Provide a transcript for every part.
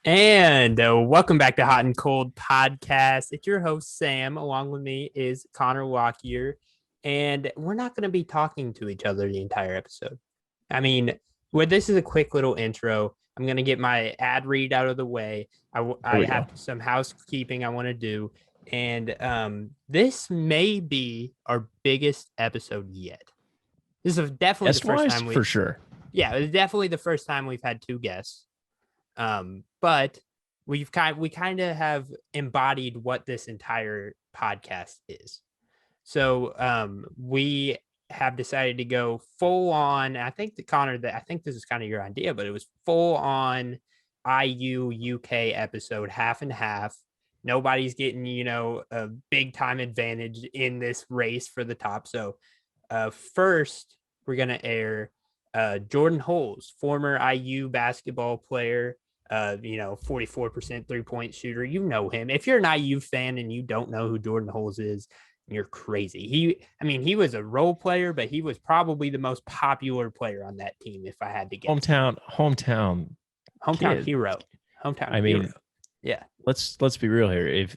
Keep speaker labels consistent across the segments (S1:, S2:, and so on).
S1: And welcome back to Hot and Cold Podcast. It's your host, Sam. Along with me is Connor Walkier. And we're not going to be talking to each other the entire episode. I mean, this is a quick little intro. I'm going to get my ad read out of the way. I have some housekeeping I want to do. And this may be our biggest episode yet. This is definitely the first time
S2: for sure.
S1: Yeah, it's definitely the first time we've had two guests. But we kind of have embodied what this entire podcast is. So we have decided to go full on. I think I think this is kind of your idea, but it was full on IU UK episode, half and half. Nobody's getting, a big time advantage in this race for the top. So first we're gonna air Jordan Holes, former IU basketball player. 44% 3-point shooter. You know him. If you're an IU fan and you don't know who Jordan Holes is, you're crazy. He was a role player, but he was probably the most popular player on that team, if I had to guess.
S2: Hometown kid.
S1: Hero. Hero. Yeah.
S2: Let's be real here.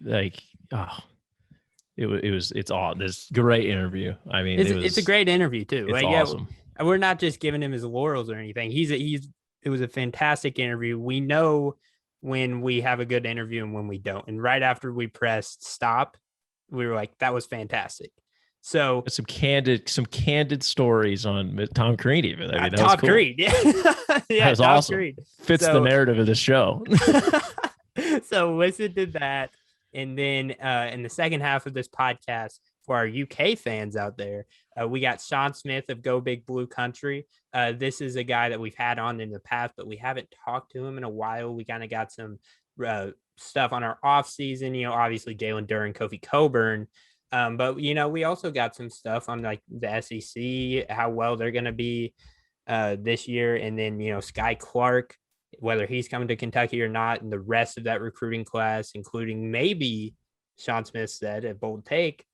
S2: It's all this great interview. I mean,
S1: it's a great interview too.
S2: It's awesome.
S1: Yeah, we're not just giving him his laurels or anything. It was a fantastic interview. We know when we have a good interview and when we don't. And right after we pressed stop, we were like, that was fantastic. So
S2: some candid stories on Tom Crean. Even that
S1: Tom
S2: was cool.
S1: Crean, yeah,
S2: that was
S1: Tom
S2: awesome.
S1: Crean.
S2: Fits the narrative of the show.
S1: So listen to that, and then in the second half of this podcast, for our UK fans out there, we got Shawn Smith of Go Big Blue Country. This is a guy that we've had on in the past, but we haven't talked to him in a while. We kind of got some stuff on our off season, obviously Jalen, Duren, Kofi, Cockburn. But we also got some stuff on like the SEC, how well they're going to be this year. And then, Sky Clark, whether he's coming to Kentucky or not, and the rest of that recruiting class, including maybe Shawn Smith said a bold take,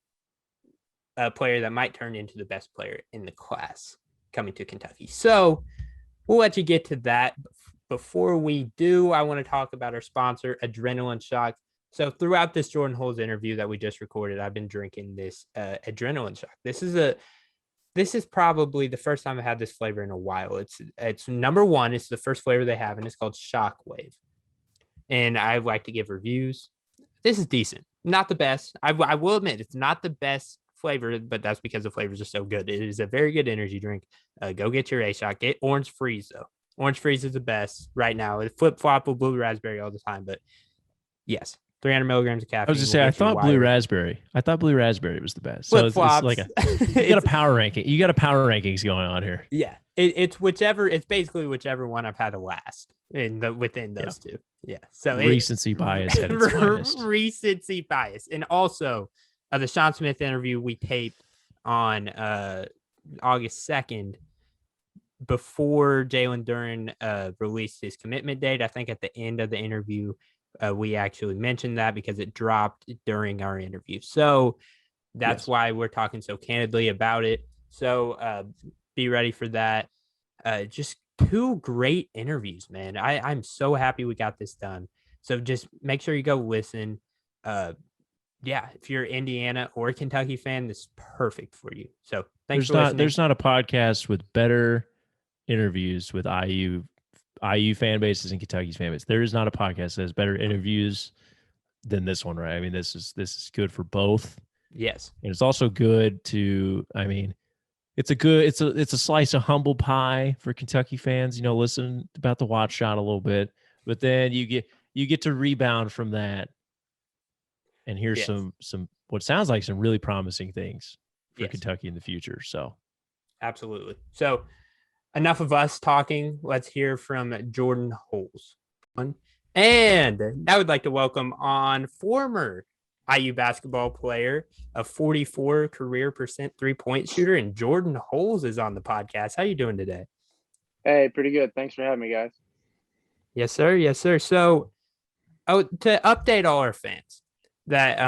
S1: a player that might turn into the best player in the class coming to Kentucky. So we'll let you get to that. Before we do, I want to talk about our sponsor, Adrenaline Shock. So throughout this Jordan Holes interview that we just recorded, I've been drinking this Adrenaline Shock. This is probably the first time I've had this flavor in a while. It's number one. It's the first flavor they have, and it's called Shockwave. And I like to give reviews. This is decent. Not the best. I will admit it's not the best flavor, but that's because the flavors are so good. It is a very good energy drink. Go get your A-Shot. Get Orange Freeze, though. Orange Freeze is the best right now. It flip-flop with Blue Raspberry all the time, but yes, 300 milligrams of caffeine.
S2: I was just saying, I thought Blue Raspberry was the best. So it's like you got a power ranking. You got a power rankings going on here.
S1: Yeah, it's basically whichever one I've had the last within those two. Yeah, so
S2: recency bias at its finest.
S1: Recency bias, and also the Shawn Smith interview we taped on August 2nd before Jalen Duren released his commitment date. I think at the end of the interview, we actually mentioned that because it dropped during our interview. So that's why we're talking so candidly about it. So be ready for that. Just two great interviews, man. I'm so happy we got this done. So just make sure you go listen. If you're Indiana or Kentucky fan, this is perfect for you. So thanks for listening.
S2: There's not a podcast with better interviews with IU fan bases and Kentucky's fan base. There is not a podcast that has better interviews than this one, right? I mean, this is good for both.
S1: Yes.
S2: And it's also good to, it's a slice of humble pie for Kentucky fans, listen about the Wat Shot a little bit, but then you get to rebound from that and hear some what sounds like some really promising things for Kentucky in the future. So
S1: absolutely. So enough of us talking. Let's hear from Jordan Holes. And I would like to welcome on former IU basketball player, a 44 career percent 3-point shooter, and Jordan Holes is on the podcast. How you doing today?
S3: Hey, pretty good. Thanks for having me, guys.
S1: Yes, sir. Yes, sir. So to update all our fans that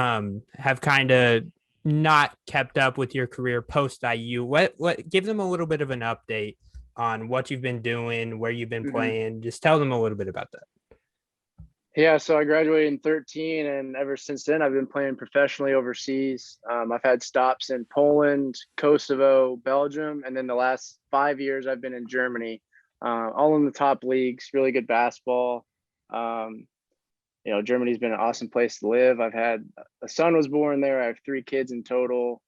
S1: have kind of not kept up with your career post IU, what give them a little bit of an update on what you've been doing, where you've been playing. Just tell them a little bit about that.
S3: Yeah, so I graduated in 13, and ever since then, I've been playing professionally overseas. I've had stops in Poland, Kosovo, Belgium, and then the last 5 years I've been in Germany, all in the top leagues. Really good basketball. Um, Germany's been an awesome place to live. I've had a son was born there. I have 3 kids in total.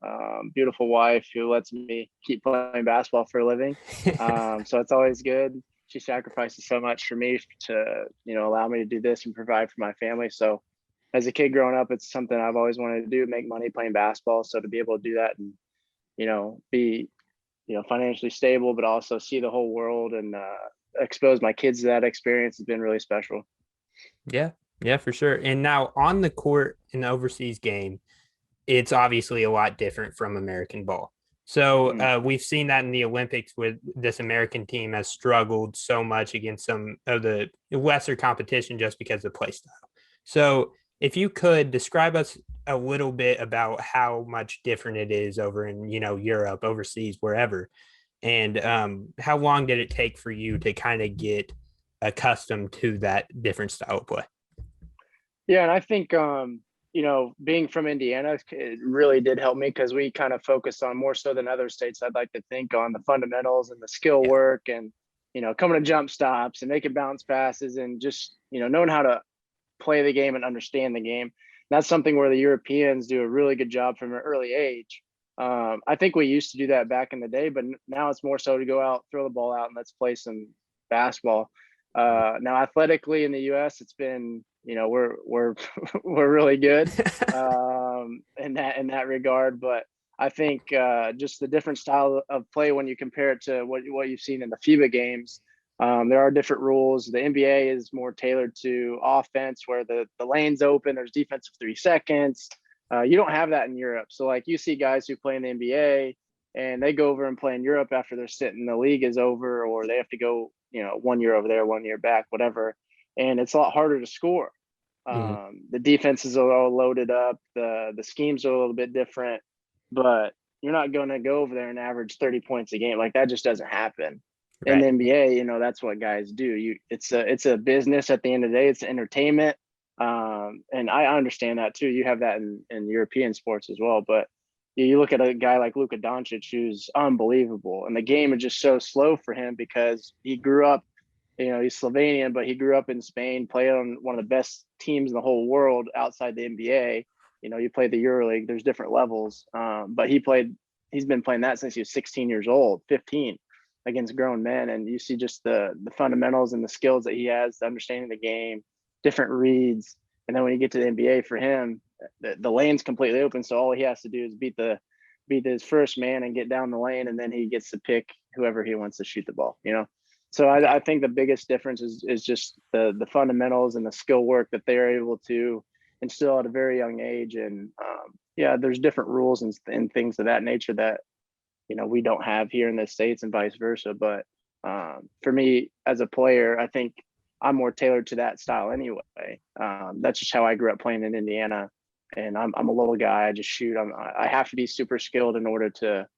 S3: Beautiful wife who lets me keep playing basketball for a living. So it's always good. She sacrifices so much for me to, allow me to do this and provide for my family. So as a kid growing up, it's something I've always wanted to do, make money playing basketball. So to be able to do that and, be, financially stable, but also see the whole world and expose my kids to that experience has been really special.
S1: Yeah. Yeah, for sure. And now on the court in the overseas game, it's obviously a lot different from American ball. So we've seen that in the Olympics with this American team has struggled so much against some of the lesser competition just because of play style. So if you could describe us a little bit about how much different it is over in, Europe, overseas, wherever, and how long did it take for you to kind of get accustomed to that different style of play?
S3: Yeah, and I think being from Indiana, it really did help me because we kind of focused on more so than other states. I'd like to think on the fundamentals and the skill work and, coming to jump stops and making bounce passes and just, knowing how to play the game and understand the game. That's something where the Europeans do a really good job from an early age. I think we used to do that back in the day, but now it's more so to go out, throw the ball out, and let's play some basketball. Now athletically in the U.S., it's been, we're we're really good in that regard. But I think just the different style of play when you compare it to what you've seen in the FIBA games, there are different rules. The NBA is more tailored to offense, where the lane's open. There's defensive 3 seconds. You don't have that in Europe. So like you see guys who play in the NBA and they go over and play in Europe after they're sitting, the league is over, or they have to go, 1 year over there, 1 year back, whatever. And it's a lot harder to score. The defenses are all loaded up. The schemes are a little bit different, but you're not going to go over there and average 30 points a game. Like that just doesn't happen. Right. In the NBA, that's what guys do. It's a business at the end of the day. It's entertainment. And I understand that too. You have that in European sports as well. But you look at a guy like Luka Doncic, who's unbelievable. And the game is just so slow for him because he grew up, he's Slovenian, but he grew up in Spain, played on one of the best teams in the whole world outside the NBA. You play the EuroLeague, there's different levels. But he's been playing that since he was 16 years old, 15 against grown men. And you see just the fundamentals and the skills that he has, the understanding the game, different reads. And then when you get to the NBA for him, the lane's completely open. So all he has to do is beat his first man and get down the lane. And then he gets to pick whoever he wants to shoot the ball, So I think the biggest difference is just the fundamentals and the skill work that they're able to instill at a very young age. And there's different rules and things of that nature that, we don't have here in the States and vice versa. But for me as a player, I think I'm more tailored to that style anyway. That's just how I grew up playing in Indiana. And I'm a little guy. I just shoot. I have to be super skilled in order to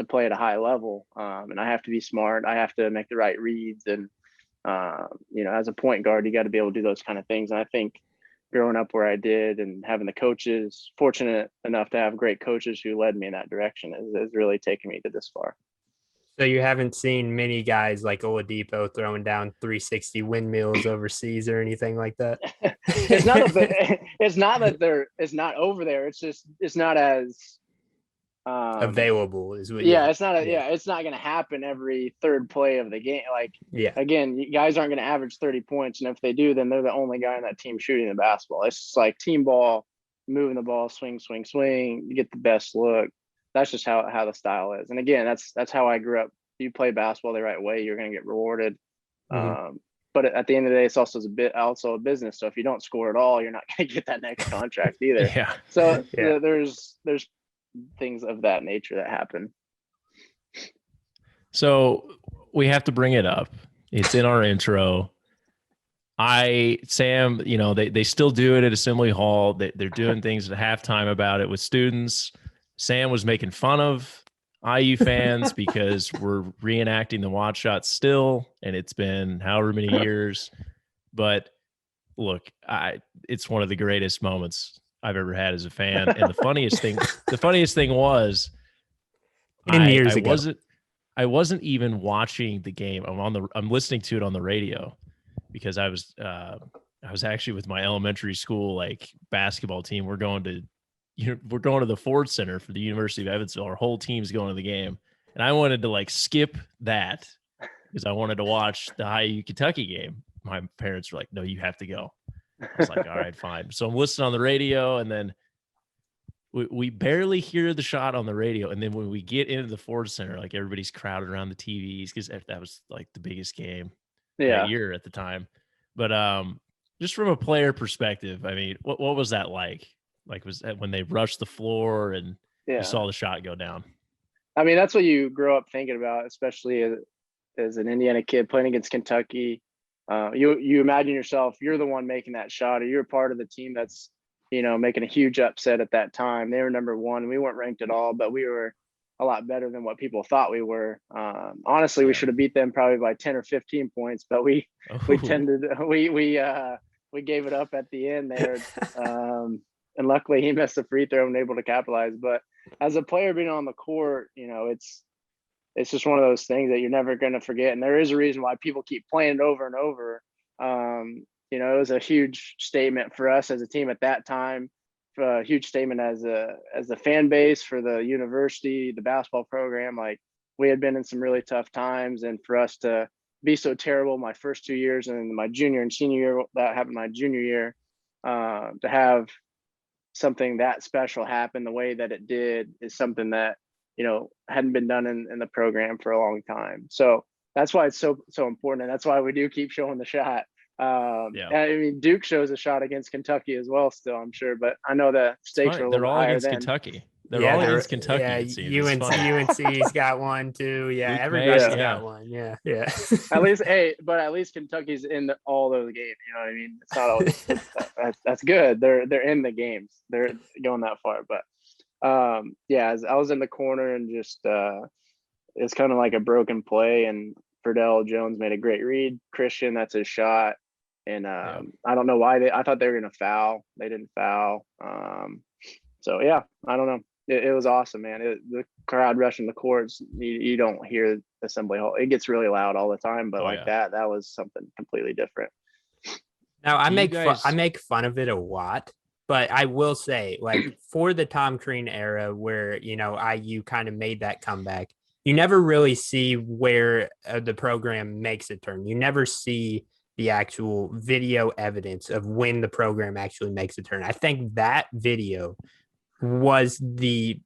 S3: play at a high level. And I have to be smart. I have to make the right reads. And, as a point guard, you got to be able to do those kind of things. And I think growing up where I did and having the coaches, fortunate enough to have great coaches who led me in that direction has really taken me to this far.
S1: So you haven't seen many guys like Oladipo throwing down 360 windmills overseas or anything like that?
S3: It's not that it's not over there. It's not as
S1: available is what.
S3: It's not it's not going to happen every third play of the game. Like again, guys aren't going to average 30 points, and if they do, then they're the only guy on that team shooting the basketball. It's just like team ball, moving the ball, swing, you get the best look. That's just how the style is. And again, that's how I grew up. You play basketball the right way, you're going to get rewarded. But at the end of the day, it's also a business. So if you don't score at all, you're not going to get that next contract either. So there's things of that nature that happen.
S2: So we have to bring it up. It's in our intro. Sam, they still do it at Assembly Hall. They're doing things at halftime about it with students. Sam was making fun of IU fans because we're reenacting the Wat Shot still, and it's been however many years. But look, it's one of the greatest moments I've ever had as a fan. And the funniest thing was, I wasn't even watching the game. I'm listening to it on the radio because I was actually with my elementary school like basketball team. We're going to the Ford Center for the University of Evansville. Our whole team's going to the game, and I wanted to like skip that because I wanted to watch the IU Kentucky game. My parents were like, "No, you have to go." I was like, "All right, fine." So I'm listening on the radio, and then we barely hear the shot on the radio. And then when we get into the Ford Center, like everybody's crowded around the TVs because that was like the biggest game that year at the time. But just from a player perspective, I mean, what was that like? Like, was that when they rushed the floor and you saw the shot go down?
S3: I mean, that's what you grow up thinking about, especially as an Indiana kid playing against Kentucky. You imagine yourself, you're the one making that shot, or you're part of the team that's, making a huge upset at that time. They were number one. We weren't ranked at all, but we were a lot better than what people thought we were. Honestly, we should have beat them probably by 10 or 15 points, but we gave it up at the end there. And luckily he missed the free throw and able to capitalize. But as a player being on the court, it's just one of those things that you're never going to forget. And there is a reason why people keep playing it over and over. It was a huge statement for us as a team at that time, a huge statement as a fan base for the university, the basketball program. Like, we had been in some really tough times, and for us to be so terrible my first 2 years and my junior and senior year, that happened my junior year, to have something that special happen the way that it did is something that, hadn't been done in the program for a long time. So that's why it's so important. And that's why we do keep showing the shot. I mean, Duke shows a shot against Kentucky as well still, I'm sure, but I know the stakes are a little higher. They're all against
S2: Kentucky. They're all against Kentucky.
S1: Yeah, UNC's got one too. Yeah, everybody's got one. Yeah.
S3: at least Kentucky's in all those games. You know what I mean? It's not always that's good. They're in the games. They're going that far. But as I was in the corner and just it's kind of like a broken play, and Verdell Jones made a great read. Christian, that's his shot. And I don't know why I thought they were going to foul. They didn't foul. So I don't know. It was awesome, man. The crowd rushing the courts, you don't hear Assembly Hall. It gets really loud all the time, but that was something completely different.
S1: Now I make fun of it a lot, but I will say, like, for the Tom Crean era where, IU kind of made that comeback, you never really see where the program makes a turn. You never see the actual video evidence of when the program actually makes a turn. I think that video was the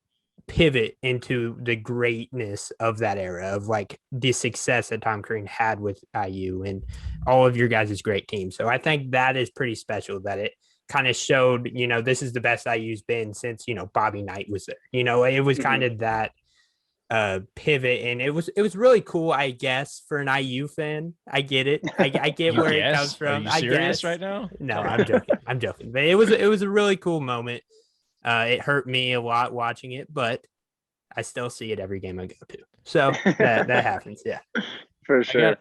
S1: pivot into the greatness of that era, of like the success that Tom Crean had with IU and all of your guys' great teams. So I think that is pretty special, that it kind of showed, this is the best IU's been since, Bobby Knight was there. It was kind of that pivot, and it was really cool, I guess, for an IU fan. I get it. I get where it comes from.
S2: Are you serious right now?
S1: No, I'm joking. But it was a really cool moment. It hurt me a lot watching it, but I still see it every game I go to. So that happens. Yeah,
S3: for sure.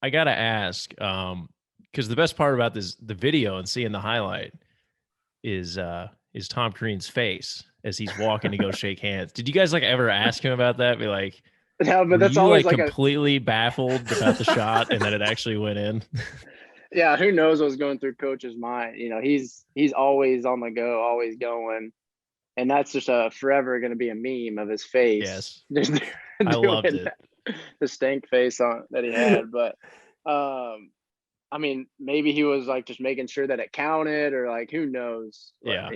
S2: I gotta ask, because the best part about the video and seeing the highlight is Tom Crean's face as he's walking to go shake hands. Did you guys ever ask him about that? Be like,
S3: no, but that's always
S2: completely baffled about the shot and that it actually went in.
S3: Yeah, who knows what's going through Coach's mind? He's always on the go, always going, and that's just forever going to be a meme of his face.
S2: Yes, I loved it.
S3: The stank face that he had, but I mean, maybe he was just making sure that it counted, or who knows?
S2: Yeah.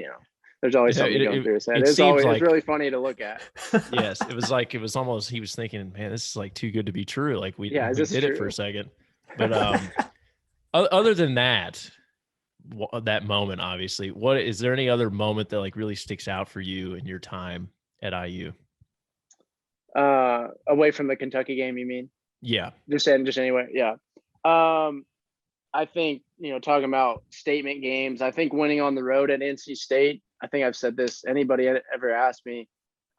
S3: There's always something going through his head. It's really funny to look at.
S2: Yes, it was almost, he was thinking, man, this is too good to be true. We did it for a second. But other than that moment, obviously, is there any other moment that really sticks out for you in your time at IU?
S3: Away from the Kentucky game, you mean?
S2: Yeah.
S3: Just anyway. Yeah. I think, talking about statement games, I think winning on the road at NC State, I think I've said this, anybody ever asked me,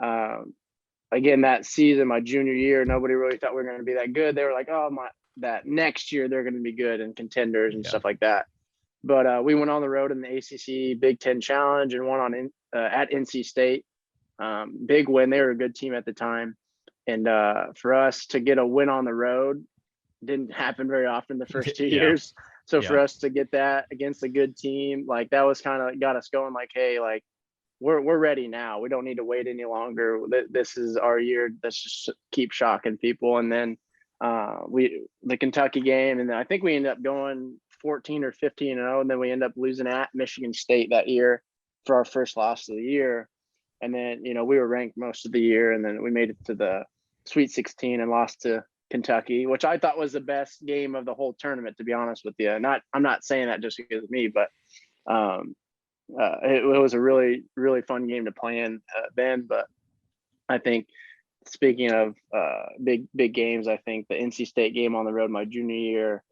S3: again, that season, my junior year, nobody really thought we were going to be that good. They were like, that next year they're going to be good and contenders and stuff like that. But we went on the road in the ACC Big Ten Challenge and won at NC State. Big win. They were a good team at the time. And for us to get a win on the road didn't happen very often the first 2 years. So for us to get that against a good team, like that was kind of got us going like, hey, like we're ready now. We don't need to wait any longer. This is our year. Let's just keep shocking people. And then the Kentucky game, and then I think we ended up going 14 or 15-0, and then we ended up losing at Michigan State that year for our first loss of the year. And then, you know, we were ranked most of the year, and then we made it to the Sweet 16 and lost to Kentucky, which I thought was the best game of the whole tournament, to be honest with you. I'm not saying that just because of me, but it was a really, really fun game to play in then. But I think, speaking of big games, I think the NC State game on the road my junior year,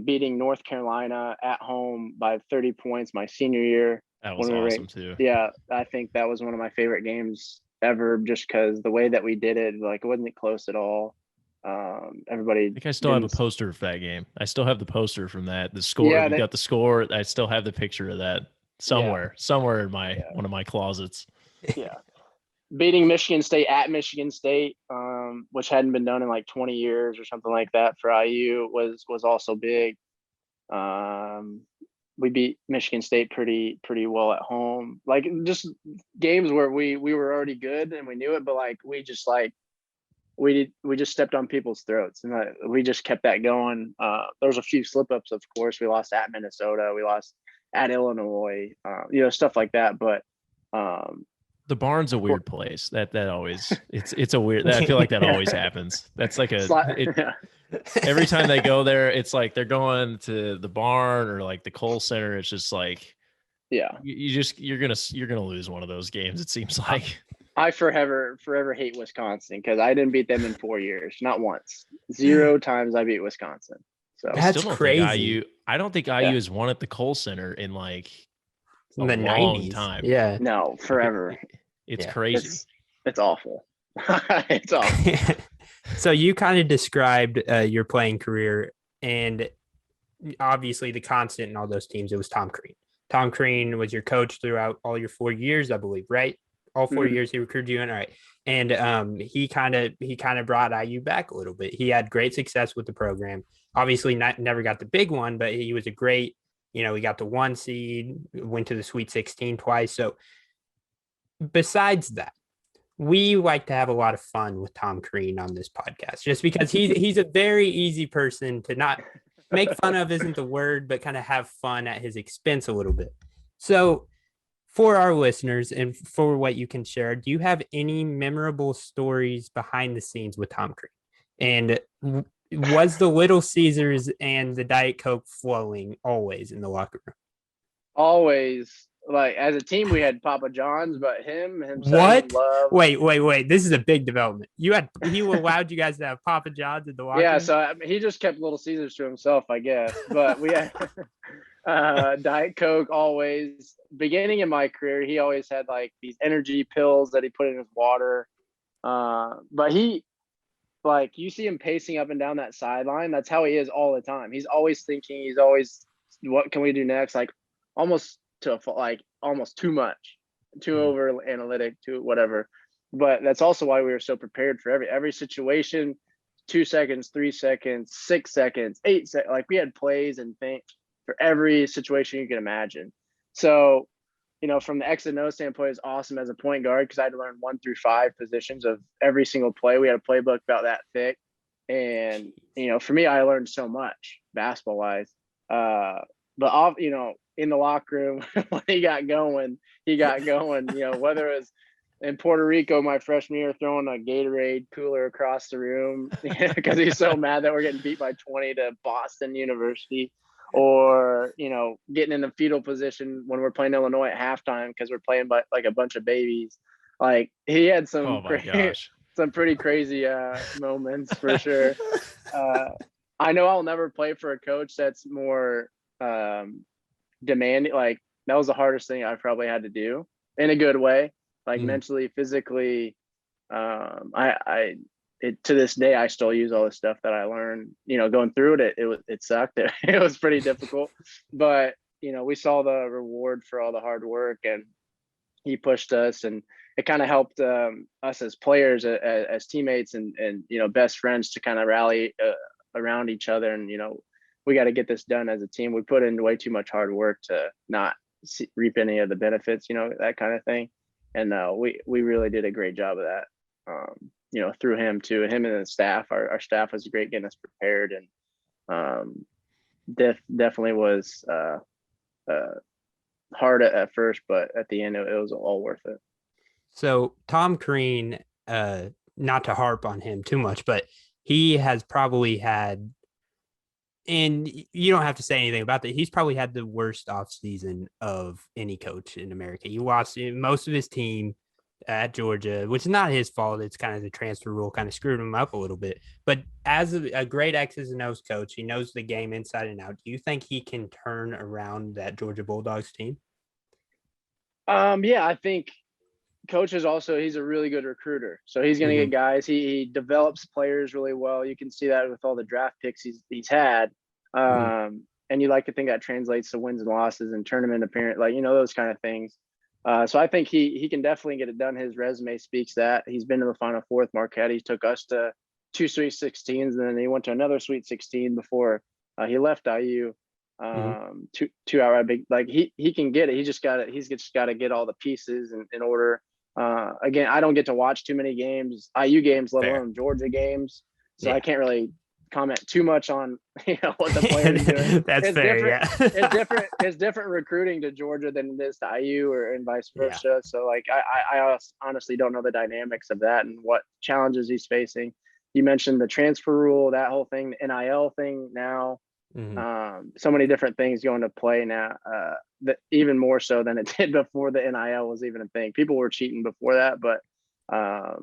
S3: beating North Carolina at home by 30 points my senior year.
S2: That was awesome too.
S3: Yeah, I think that was one of my favorite games ever, just because the way that we did it, like it wasn't close at all. Everybody.
S2: I think I still have a poster for that game. I still have the poster from that. The score. Yeah, got the score. I still have the picture of that somewhere in my one of my closets.
S3: Yeah. Beating Michigan State at Michigan State, which hadn't been done in like 20 years or something like that for IU, was also big. We beat Michigan State pretty well at home. Like just games where we were already good and we knew it, but like we just stepped on people's throats, and we just kept that going. There was a few slip ups, of course. We lost at Minnesota, we lost at Illinois, stuff like that. But
S2: the barn's a weird place. That always it's a weird. I feel like that always happens. That's like every time they go there, it's like they're going to the barn or like the Kohl Center. It's just like, you're gonna lose one of those games. It seems like.
S3: I forever hate Wisconsin because I didn't beat them in 4 years, not once. 0 times I beat Wisconsin. So
S1: that's crazy.
S2: I don't think IU has won at the Kohl Center in like
S1: in the 90s
S2: time.
S1: Yeah,
S3: no, forever.
S2: It's crazy.
S3: It's awful. It's awful.
S1: So you kind of described your playing career, and obviously the constant in all those teams, it was Tom Crean. Tom Crean was your coach throughout all your 4 years, I believe, right? All 4 years he recruited you in, all right. And he kind of brought IU back a little bit. He had great success with the program. Obviously, never got the big one, but he was a great. He got the 1 seed, went to the Sweet 16 twice. So besides that, we like to have a lot of fun with Tom Crean on this podcast, just because he's a very easy person to not make fun of, isn't the word, but kind of have fun at his expense a little bit. So for our listeners and for what you can share, do you have any memorable stories behind the scenes with Tom Crean? And was the Little Caesars and the Diet Coke flowing always in the locker room?
S3: Always. Like as a team, we had Papa John's, but himself.
S1: What? Wait! This is a big development. He allowed you guys to have Papa John's in the locker room?
S3: Yeah, so he just kept Little Caesars to himself, I guess. But we had Diet Coke always. Beginning in my career, he always had like these energy pills that he put in his water. But he, like, you see him pacing up and down that sideline. That's how he is all the time. He's always thinking. He's always, what can we do next? Like almost too much, too over analytic, too whatever. But that's also why we were so prepared for every situation. 2 seconds, 3 seconds, 6 seconds, 8 seconds. Like we had plays and things for every situation you can imagine. So, from the X and O standpoint, it's awesome as a point guard because I had to learn 1 through 5 positions of every single play. We had a playbook about that thick, and for me, I learned so much basketball wise. But in the locker room when he got going. Whether it was in Puerto Rico my freshman year, throwing a Gatorade cooler across the room because he's so mad that we're getting beat by 20 to Boston University, or getting in the fetal position when we're playing Illinois at halftime because we're playing by like a bunch of babies. Like he had some pretty crazy moments for sure. I know I'll never play for a coach that's more demanding. Like that was the hardest thing I probably had to do in a good way, like mentally, physically. To this day, I still use all the stuff that I learned, going through it. It sucked. It was pretty difficult, but we saw the reward for all the hard work, and he pushed us, and it kind of helped us as players, as teammates, and best friends to kind of rally around each other. And we got to get this done as a team. We put in way too much hard work to not reap any of the benefits, that kind of thing. And we really did a great job of that. Through him too, him and the staff. Our staff was great getting us prepared, and definitely was hard at first, but at the end it was all worth it.
S1: So Tom Crean, not to harp on him too much, but he has probably had, and you don't have to say anything about that, he's probably had the worst offseason of any coach in America. He lost most of his team at Georgia, which is not his fault. It's kind of the transfer rule kind of screwed him up a little bit. But as a great X's and O's coach, he knows the game inside and out. Do you think he can turn around that Georgia Bulldogs team?
S3: Yeah, I think coach is also, he's a really good recruiter. So he's going to get guys. He develops players really well. You can see that with all the draft picks he's had. And you like to think that translates to wins and losses and tournament appearance, those kind of things. So I think he can definitely get it done. His resume speaks that. He's been to the Final Four with Marquette. He took us to 2 Sweet 16s, and then he went to another Sweet 16 before he left IU. 2 hour big, he can get it. He's just got to get all the pieces in order. Again, I don't get to watch too many games, IU games, let alone Georgia games. So I can't really comment too much on what the players are doing.
S1: That's fair.
S3: It's different recruiting to Georgia than it is to IU, and vice versa. Yeah. So I honestly don't know the dynamics of that and what challenges he's facing. You mentioned the transfer rule, that whole thing, the NIL thing now. So many different things going to play now, that even more so than it did before the NIL was even a thing. People were cheating before that, but now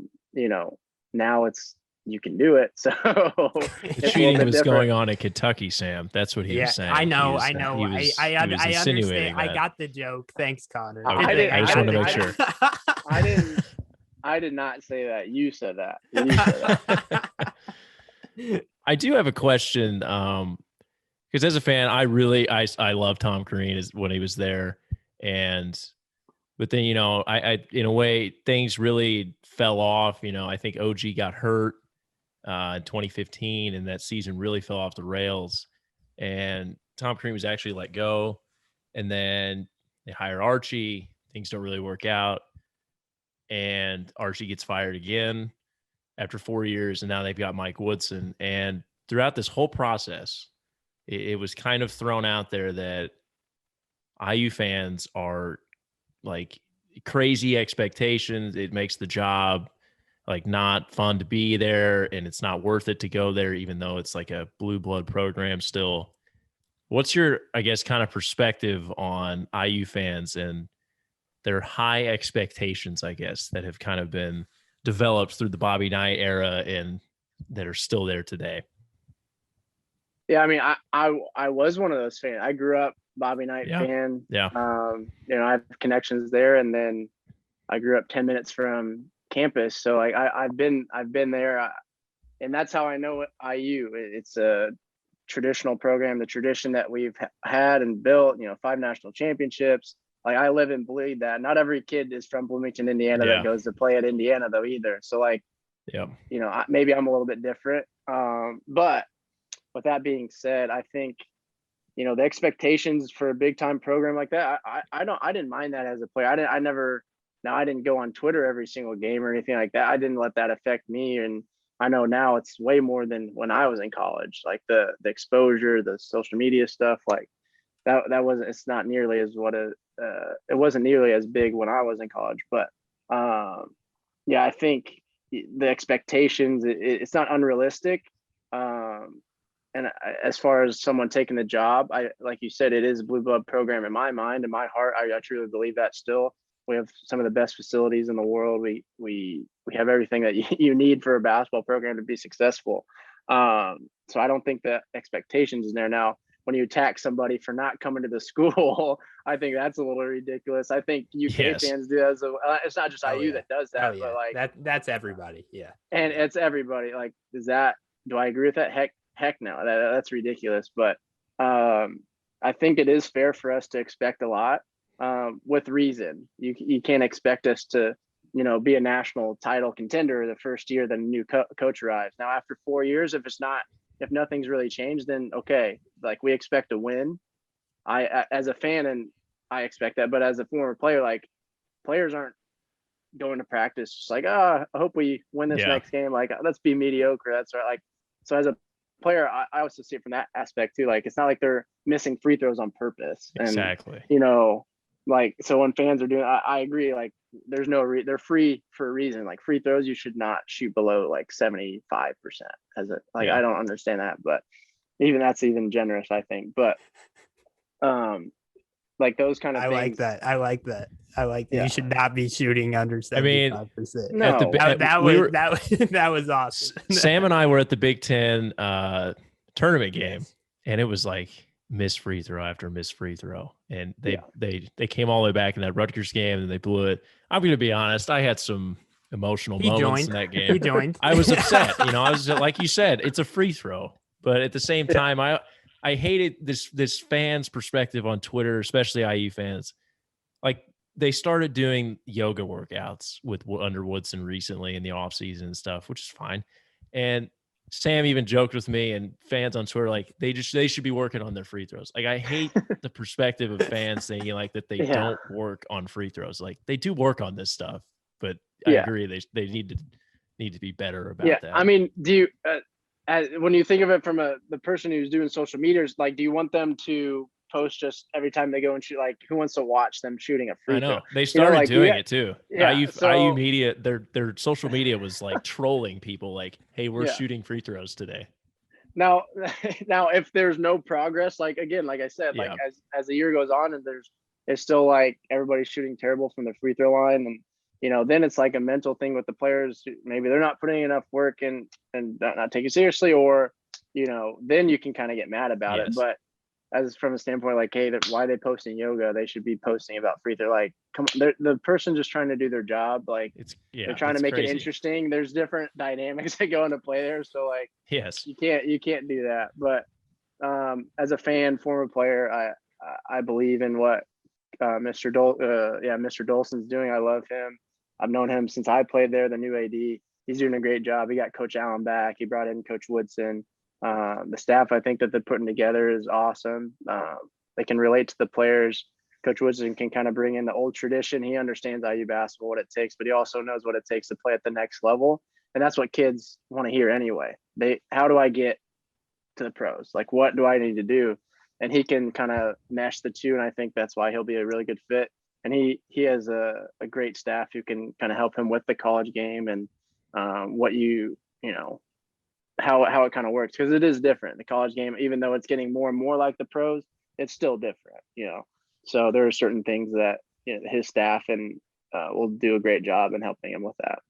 S3: you can do it. So
S2: the cheating was going on in Kentucky, Sam. That's what he was saying.
S1: I know.
S2: I
S1: understand. I got the joke. Thanks, Connor.
S2: Okay. I just want to make sure.
S3: I did not say that. You said that.
S2: I do have a question. Because as a fan, I love Tom Crean when he was there, but then I in a way things really fell off. I think OG got hurt in 2015, and that season really fell off the rails. And Tom Crean was actually let go, and then they hire Archie. Things don't really work out, and Archie gets fired again after 4 years, and now they've got Mike Woodson. And throughout this whole process, it was kind of thrown out there that IU fans are like crazy expectations. It makes the job not fun to be there, and it's not worth it to go there, even though it's like a blue blood program still. What's your, I guess, kind of perspective on IU fans and their high expectations, I guess, that have kind of been developed through the Bobby Knight era and that are still there today?
S3: Yeah, I mean, I was one of those fans. I grew up Bobby Knight fan.
S2: Yeah.
S3: I have connections there, and then I grew up 10 minutes from campus. So I've been there, and that's how I know IU. It's a traditional program, the tradition that we've had and built. 5 national championships. I live and bleed that. Not every kid is from Bloomington, Indiana, that goes to play at Indiana though either. So maybe I'm a little bit different, but. With that being said, I think, the expectations for a big time program like that, I didn't mind that as a player. I didn't go on Twitter every single game or anything like that. I didn't let that affect me. And I know now it's way more than when I was in college, the exposure, the social media stuff, it's not nearly as it wasn't nearly as big when I was in college, but I think the expectations, it's not unrealistic. And as far as someone taking the job, like you said, it is a blue blood program in my mind, in my heart. I truly believe that still. We have some of the best facilities in the world. We have everything that you need for a basketball program to be successful. So I don't think that expectations is there. Now, when you attack somebody for not coming to the school, I think that's a little ridiculous. I think UK fans do that. It's not just IU that does that, but
S1: that's everybody. Yeah.
S3: And it's everybody. Do I agree with that? Heck no, that's ridiculous. But I think it is fair for us to expect a lot, with reason. You can't expect us to, be a national title contender the first year that a new coach arrives. Now, after 4 years, if nothing's really changed, then okay, like we expect a win. As a fan, and I expect that, but as a former player, like players aren't going to practice just like, I hope we win this next game. Like, let's be mediocre. That's right. Like, so as a player, I also see it from that aspect too. Like, it's not like they're missing free throws on purpose.
S2: Exactly.
S3: And, like, so when fans are doing, I agree. Like, there's they're free for a reason. Like, free throws, you should not shoot below like 75% I don't understand that, but that's even generous, I think. But, like those kind of
S1: I
S3: things.
S1: I like that. You should not be shooting under 75%.
S3: No,
S1: that was awesome.
S2: Sam and I were at the Big Ten tournament game, and it was like missed free throw after missed free throw, and they came all the way back in that Rutgers game, and they blew it. I'm going to be honest, I had some emotional moments in that game.
S1: He joined.
S2: I was upset. I was like you said, it's a free throw, but at the same time, I hated this fans' perspective on Twitter, especially IU fans. Like, they started doing yoga workouts under Woodson recently in the offseason and stuff, which is fine. And Sam even joked with me and fans on Twitter, like, they should be working on their free throws. Like, I hate the perspective of fans thinking like that they don't work on free throws. Like, they do work on this stuff, but I agree they need to be better about that.
S3: I mean, do you when you think of it from the person who's doing social media, like, do you want them to post just every time they go and shoot? Like, who wants to watch them shooting a free throw?
S2: I know they started doing it too.
S3: Yeah,
S2: IU media, their social media was like trolling people, like, "Hey, we're shooting free throws today."
S3: Now, if there's no progress, like, again, like I said, like as the year goes on, and it's still like everybody's shooting terrible from the free throw line, and then it's like a mental thing with the players. Maybe they're not putting enough work in and not taking it seriously, or then you can kind of get mad about it. But as from a standpoint, like, hey, why are they posting yoga? They should be posting about free throw. Like, come on, the person just trying to do their job. Like, they're trying to make it interesting. There's different dynamics that go into play there. So, like, you can't do that. But as a fan, former player, I believe in what Mr. Dolson's doing. I love him. I've known him since I played there. The new AD, he's doing a great job. He got Coach Allen back. He brought in Coach Woodson. The staff, I think, that they're putting together is awesome. They can relate to the players. Coach Woodson can kind of bring in the old tradition. He understands IU basketball, what it takes, but he also knows what it takes to play at the next level. And that's what kids want to hear anyway. How do I get to the pros? Like, what do I need to do? And he can kind of mesh the two. And I think that's why he'll be a really good fit. And he has a great staff who can kind of help him with the college game and how it kind of works, because it is different. The college game, even though it's getting more and more like the pros, it's still different, So there are certain things that his staff and will do a great job in helping him with that.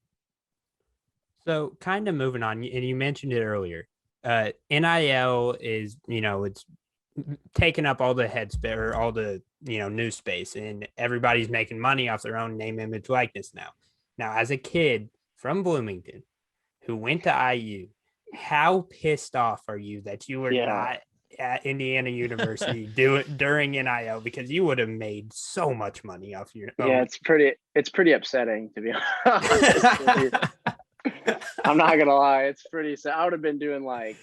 S1: So kind of moving on, and you mentioned it earlier, NIL is, it's taking up all the headspace or all the, news space, and everybody's making money off their own name, image, likeness now. Now, as a kid from Bloomington who went to IU, how pissed off are you that you were not at Indiana University during NIL, because you would have made so much money off your own?
S3: Yeah, it's pretty upsetting, to be honest. I'm not gonna lie, it's pretty sad. I would have been doing like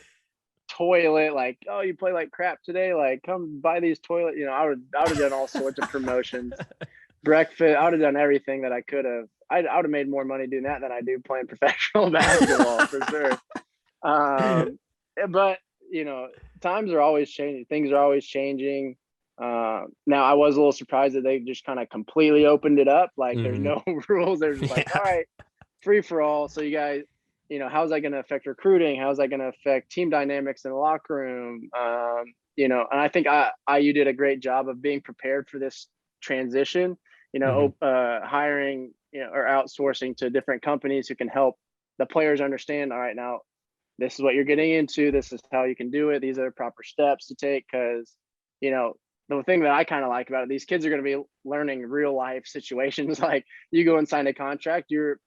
S3: toilet, like, oh, you play like crap today, like come buy these toilet, I would have done all sorts of promotions, breakfast. I would have done everything that I could have. I would have made more money doing that than I do playing professional basketball for sure. But times are always changing. Things are always changing. Now I was a little surprised that they just kind of completely opened it up. Like, there's no rules. They're just like, all right, free for all. So you guys, how's that going to affect recruiting? How's that going to affect team dynamics in the locker room? And I think IU did a great job of being prepared for this transition, hiring, or outsourcing to different companies who can help the players understand, all right, now this is what you're getting into. This is how you can do it. These are the proper steps to take. Cause the thing that I kind of like about it, these kids are going to be learning real life situations. Like, you go and sign a contract, you're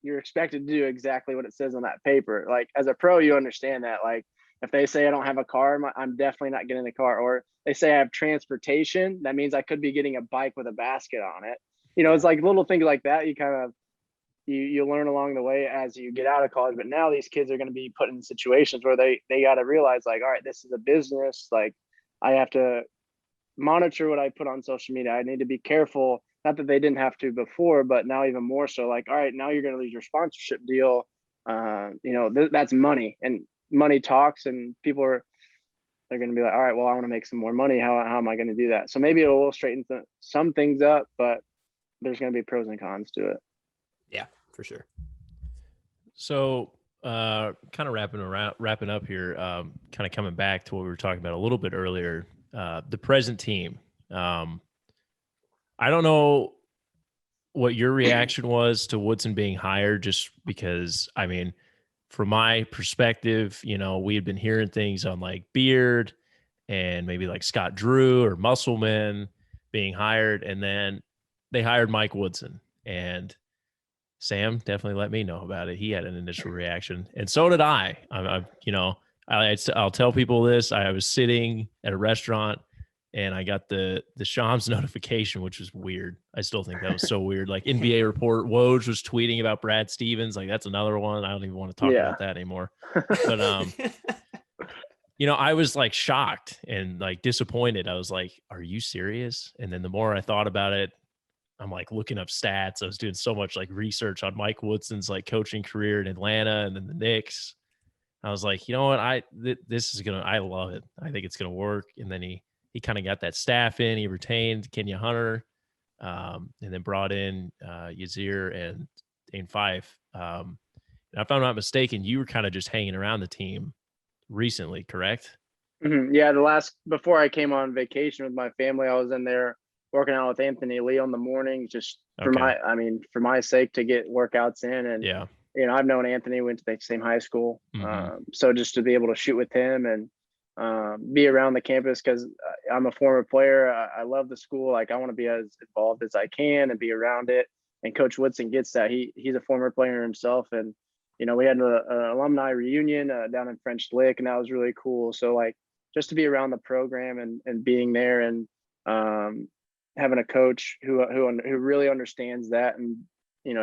S3: expected to do exactly what it says on that paper. Like, as a pro, you understand that, like, If they say I don't have a car, I'm definitely not getting the car. Or they say I have transportation, that means I could be getting a bike with a basket on it. It's like little things like that. You kind of you learn along the way as you get out of college. But now these kids are going to be put in situations where they got to realize, like, all right, this is a business. Like, I have to monitor what I put on social media. I need to be careful. Not that they didn't have to before, but now even more so. Like, all right, now you're going to lose your sponsorship deal. That's money, and money talks, and they're going to be like, all right, well, I want to make some more money. How am I going to do that? So maybe it will straighten some things up, but there's going to be pros and cons to it.
S1: Yeah, for sure.
S2: So kind of wrapping up here, kind of coming back to what we were talking about a little bit earlier, the present team. I don't know what your reaction was to Woodson being hired, just because, I mean, from my perspective, we had been hearing things on like Beard and maybe like Scott Drew or Musselman being hired, and then they hired Mike Woodson, and Sam definitely let me know about it. He had an initial reaction, and so did I. I'll tell people this. I was sitting at a restaurant, and I got the Shams notification, which was weird. I still think that was so weird. Like, NBA report, Woj was tweeting about Brad Stevens. Like, that's another one. I don't even want to talk about that anymore. But I was like shocked and like disappointed. I was like, are you serious? And then the more I thought about it, I'm like looking up stats. I was doing so much like research on Mike Woodson's like coaching career in Atlanta and then the Knicks. I was like, you know what? I love it. I think it's going to work. And then he kind of got that staff in. He retained Kenya Hunter, and then brought in Yazir and Dane Fife. And if I'm not mistaken, you were kind of just hanging around the team recently, correct?
S3: Mm-hmm. Yeah, before I came on vacation with my family, I was in there working out with Anthony Lee on the morning, just for my sake, to get workouts in. And
S2: yeah,
S3: I've known Anthony, went to the same high school, so just to be able to shoot with him and be around the campus, because I'm a former player. I love the school. Like, I want to be as involved as I can and be around it. And Coach Woodson gets that. He's a former player himself, and we had an alumni reunion down in French Lick, and that was really cool. So, like, just to be around the program and being there, and having a coach who really understands that, and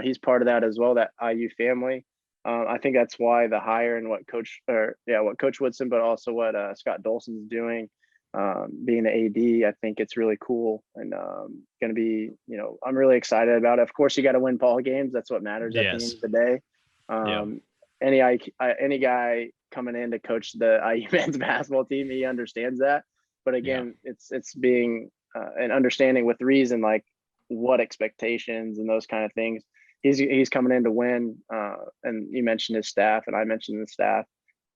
S3: he's part of that as well, that IU family. I think that's why the hire and what Coach Woodson, but also what Scott Dolson's doing, being the AD, I think it's really cool, and going to be, I'm really excited about it. Of course, you got to win ball games. That's what matters at the end of the day. Any guy coming in to coach the IU men's basketball team, he understands that. But again, it's being and understanding with reason, like what expectations and those kind of things. He's coming in to win. And you mentioned his staff, and I mentioned the staff.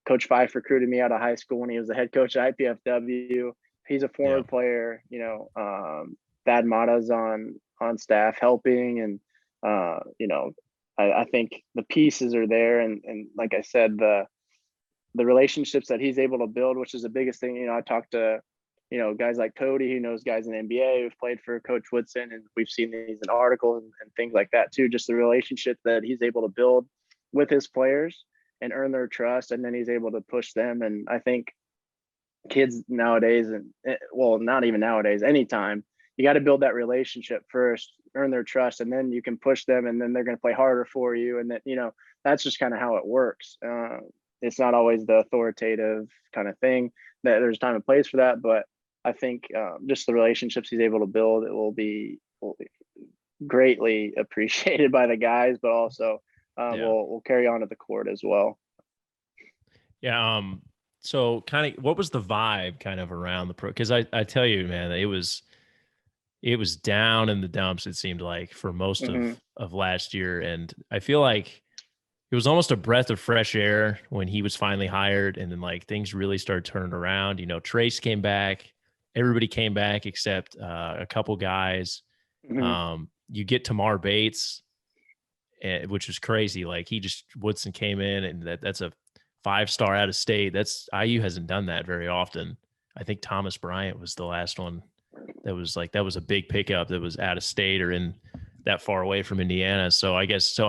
S3: Coach Fife recruited me out of high school when he was the head coach at IPFW. He's a former player. Thad Mata's on staff helping, and I think the pieces are there, and like I said, the relationships that he's able to build, which is the biggest thing. I talked to guys like Cody, who knows guys in the NBA who've played for Coach Woodson, and we've seen these in articles and things like that too. Just the relationship that he's able to build with his players and earn their trust, and then he's able to push them. And I think kids nowadays, and well, not even nowadays, anytime, you got to build that relationship first, earn their trust, and then you can push them, and then they're going to play harder for you. And that, that's just kind of how it works. It's not always the authoritative kind of thing. That there's time and place for that, but I think just the relationships he's able to build, it will be greatly appreciated by the guys, but also will carry on to the court as well.
S2: Yeah. So kind of, what was the vibe kind of around the pro? Because I tell you, man, it was down in the dumps, it seemed like, for most of last year. And I feel like it was almost a breath of fresh air when he was finally hired, and then like things really started turning around. Trace came back. Everybody came back except a couple guys. You get Tamar Bates, which was crazy. Like, Woodson came in, and that's a 5-star out of state. IU hasn't done that very often. I think Thomas Bryant was the last one that was a big pickup that was out of state or in that far away from Indiana. So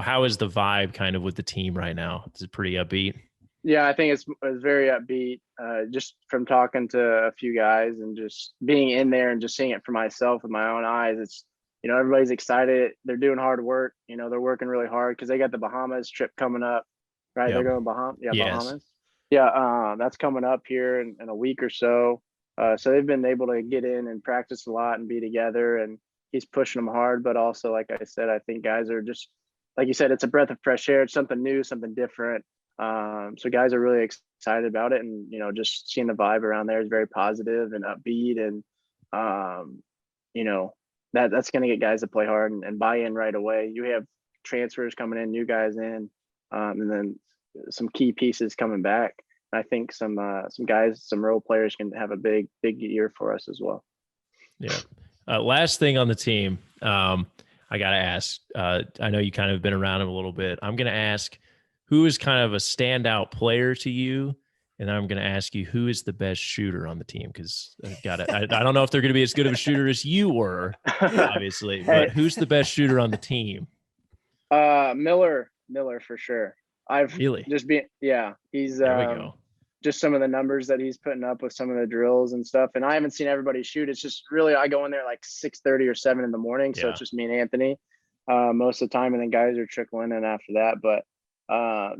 S2: how is the vibe kind of with the team right now? Is it pretty upbeat?
S3: Yeah, I think it's very upbeat. Just from talking to a few guys and just being in there and just seeing it for myself with my own eyes, it's everybody's excited. They're doing hard work. They're working really hard because they got the Bahamas trip coming up, right?
S2: Yep.
S3: They're going Bahamas. Yeah,
S2: Yes.
S3: Bahamas. Yeah, that's coming up here in a week or so. So they've been able to get in and practice a lot and be together. And he's pushing them hard, but also, like I said, I think guys are just, like you said, it's a breath of fresh air. It's something new, something different. So guys are really excited about it, and just seeing the vibe around there is very positive and upbeat, and that's going to get guys to play hard and buy in right away. You have transfers coming in, new guys in, and then some key pieces coming back. I think some guys, some role players can have a big year for us as well.
S2: Yeah. Last thing on the team, I got to ask. I know you kind of been around him a little bit. I'm going to ask, who is kind of a standout player to you? And I'm going to ask you, who is the best shooter on the team? Because I don't know if they're going to be as good of a shooter as you were, obviously, but who's the best shooter on the team?
S3: Miller for sure. He's
S2: there we go.
S3: Just some of the numbers that he's putting up with some of the drills and stuff. And I haven't seen everybody shoot. It's just really, I go in there like 6:30 or 7 in the morning. So it's just me and Anthony most of the time. And then guys are trickling in after that. But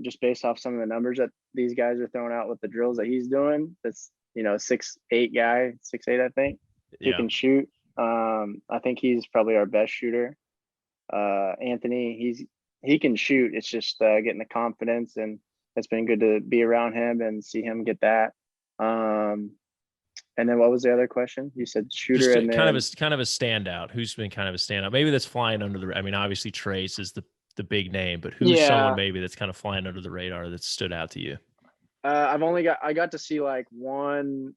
S3: just based off some of the numbers that these guys are throwing out with the drills that he's doing, that's 6'8" guy, 6'8", I think he can shoot. I think he's probably our best shooter. Anthony, he can shoot. It's just getting the confidence, and it's been good to be around him and see him get that. And then what was the other question? You said shooter,
S2: just
S3: and then
S2: kind of a standout. Who's been kind of a standout? Maybe that's flying under the. I mean, obviously Trace is the big name, but who's someone maybe that's kind of flying under the radar that stood out to you?
S3: I got to see like one,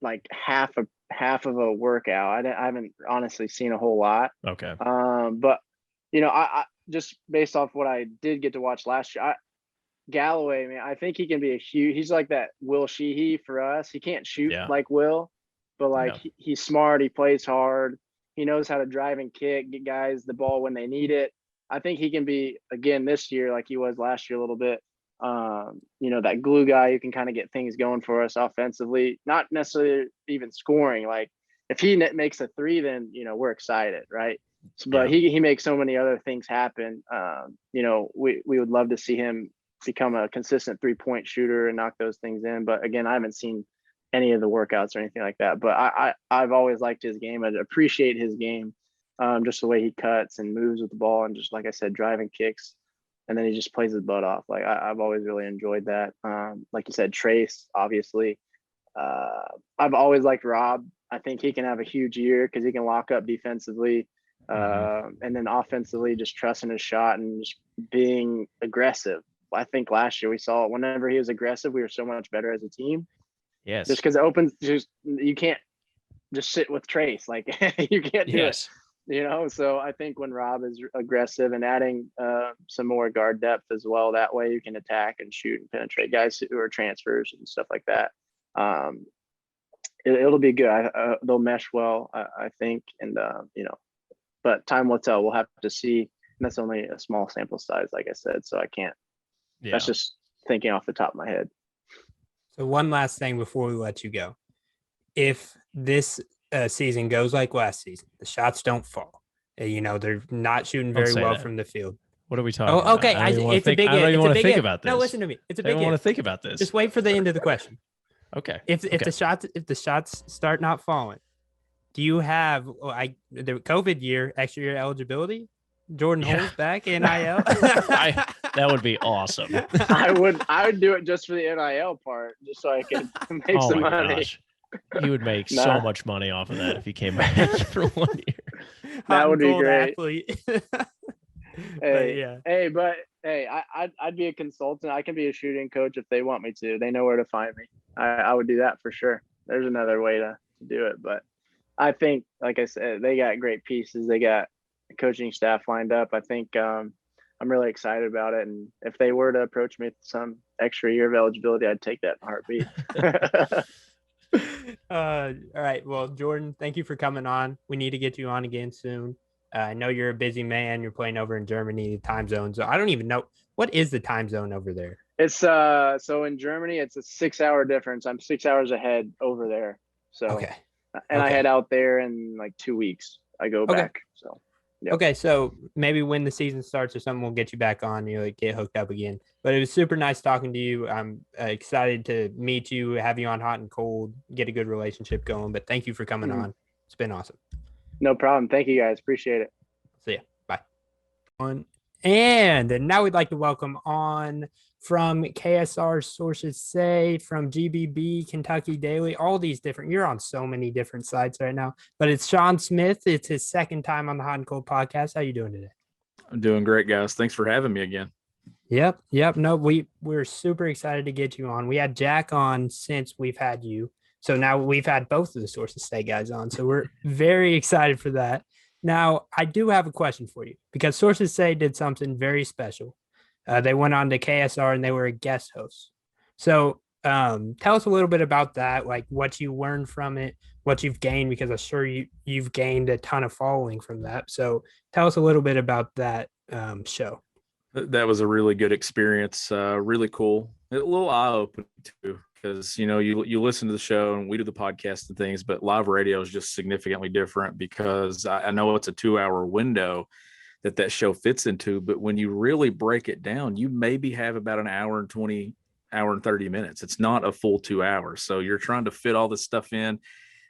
S3: like half of a workout. I haven't honestly seen a whole lot.
S2: Okay.
S3: But I just based off what I did get to watch last year, Galloway, man, I think he can be he's like that Will Sheehy for us. He can't shoot like Will, but like he's smart. He plays hard. He knows how to drive and kick, get guys the ball when they need it. I think he can be, again, this year, like he was last year a little bit, that glue guy who can kind of get things going for us offensively, not necessarily even scoring. Like if he makes a three, then, we're excited. Right. But he makes so many other things happen. We would love to see him become a consistent 3-point shooter and knock those things in. But again, I haven't seen any of the workouts or anything like that, but I've always liked his game. I appreciate his game. Just the way he cuts and moves with the ball, and just like I said, driving kicks, and then he just plays his butt off. Like I've always really enjoyed that. Like you said, Trace, obviously. I've always liked Rob. I think he can have a huge year because he can lock up defensively, and then offensively, just trusting his shot and just being aggressive. I think last year we saw it. Whenever he was aggressive, we were so much better as a team.
S2: Yes,
S3: just because it opens, you can't just sit with Trace. Like you can't do it. So I think when Rob is aggressive and adding some more guard depth as well, that way you can attack and shoot and penetrate guys who are transfers and stuff like that. It'll be good. They'll mesh well, I think. And, but time will tell. We'll have to see. And that's only a small sample size, like I said. So I can't. Yeah. That's just thinking off the top of my head.
S1: So one last thing before we let you go. If this season goes like last season, the shots don't fall. They're not shooting very well from the field.
S2: What are we talking about?
S1: Okay. I don't even
S2: want to think about this.
S1: No, listen to me. It's a big.
S2: I don't want to think about this.
S1: Just wait for the end of the question.
S2: Okay.
S1: If the shots start not falling, do you have the COVID year, extra year eligibility? Jordan Holmes back NIL.
S2: That would be awesome.
S3: I would do it just for the NIL part, just so I could make some money.
S2: Gosh. He would make so much money off of that if he came back for 1 year.
S3: That would be great.
S1: But
S3: I'd be a consultant. I can be a shooting coach if they want me to. They know where to find me. I would do that for sure. There's another way to do it, but I think, like I said, they got great pieces. They got a coaching staff lined up. I think I'm really excited about it. And if they were to approach me with some extra year of eligibility, I'd take that in a heartbeat.
S1: All right. Well, Jordan, thank you for coming on. We need to get you on again soon. I know you're a busy man. You're playing over in Germany, the time zone. So I don't even know, what is the time zone over there?
S3: It's so in Germany, it's a 6-hour difference. I'm 6 hours ahead over there. So,
S1: Okay.
S3: and I
S1: Okay.
S3: head out there in like 2 weeks. I go
S1: Okay.
S3: back. So, yep.
S1: Okay, so maybe when the season starts or something, we'll get you back on. You like get hooked up again. But it was super nice talking to you. I'm excited to meet you, have you on Hot and Cold, get a good relationship going. But thank you for coming on. It's been awesome.
S3: No problem. Thank you guys. Appreciate it.
S1: See ya. Bye. And now we'd like to welcome on from KSR Sources Say, from GBB, Kentucky Daily, all these different, you're on so many different sites right now, but it's Shawn Smith. It's his second time on the Hot and Cold podcast. How you doing today?
S4: I'm doing great, guys. Thanks for having me again.
S1: Yep. No, we're super excited to get you on. We had Jack on since we've had you. So now we've had both of the Sources Say guys on. So we're very excited for that. Now, I do have a question for you because Sources Say did something very special. They went on to KSR and they were a guest host. So tell us a little bit about that, like what you learned from it, what you've gained, because I'm sure you've gained a ton of following from that. So tell us a little bit about that show.
S4: That was a really good experience. Really cool. A little eye-opening too, because you listen to the show and we do the podcast and things, but live radio is just significantly different because I know it's a 2-hour window that show fits into, but when you really break it down, you maybe have about an hour and 30 minutes. It's not a full 2 hours. So you're trying to fit all this stuff in.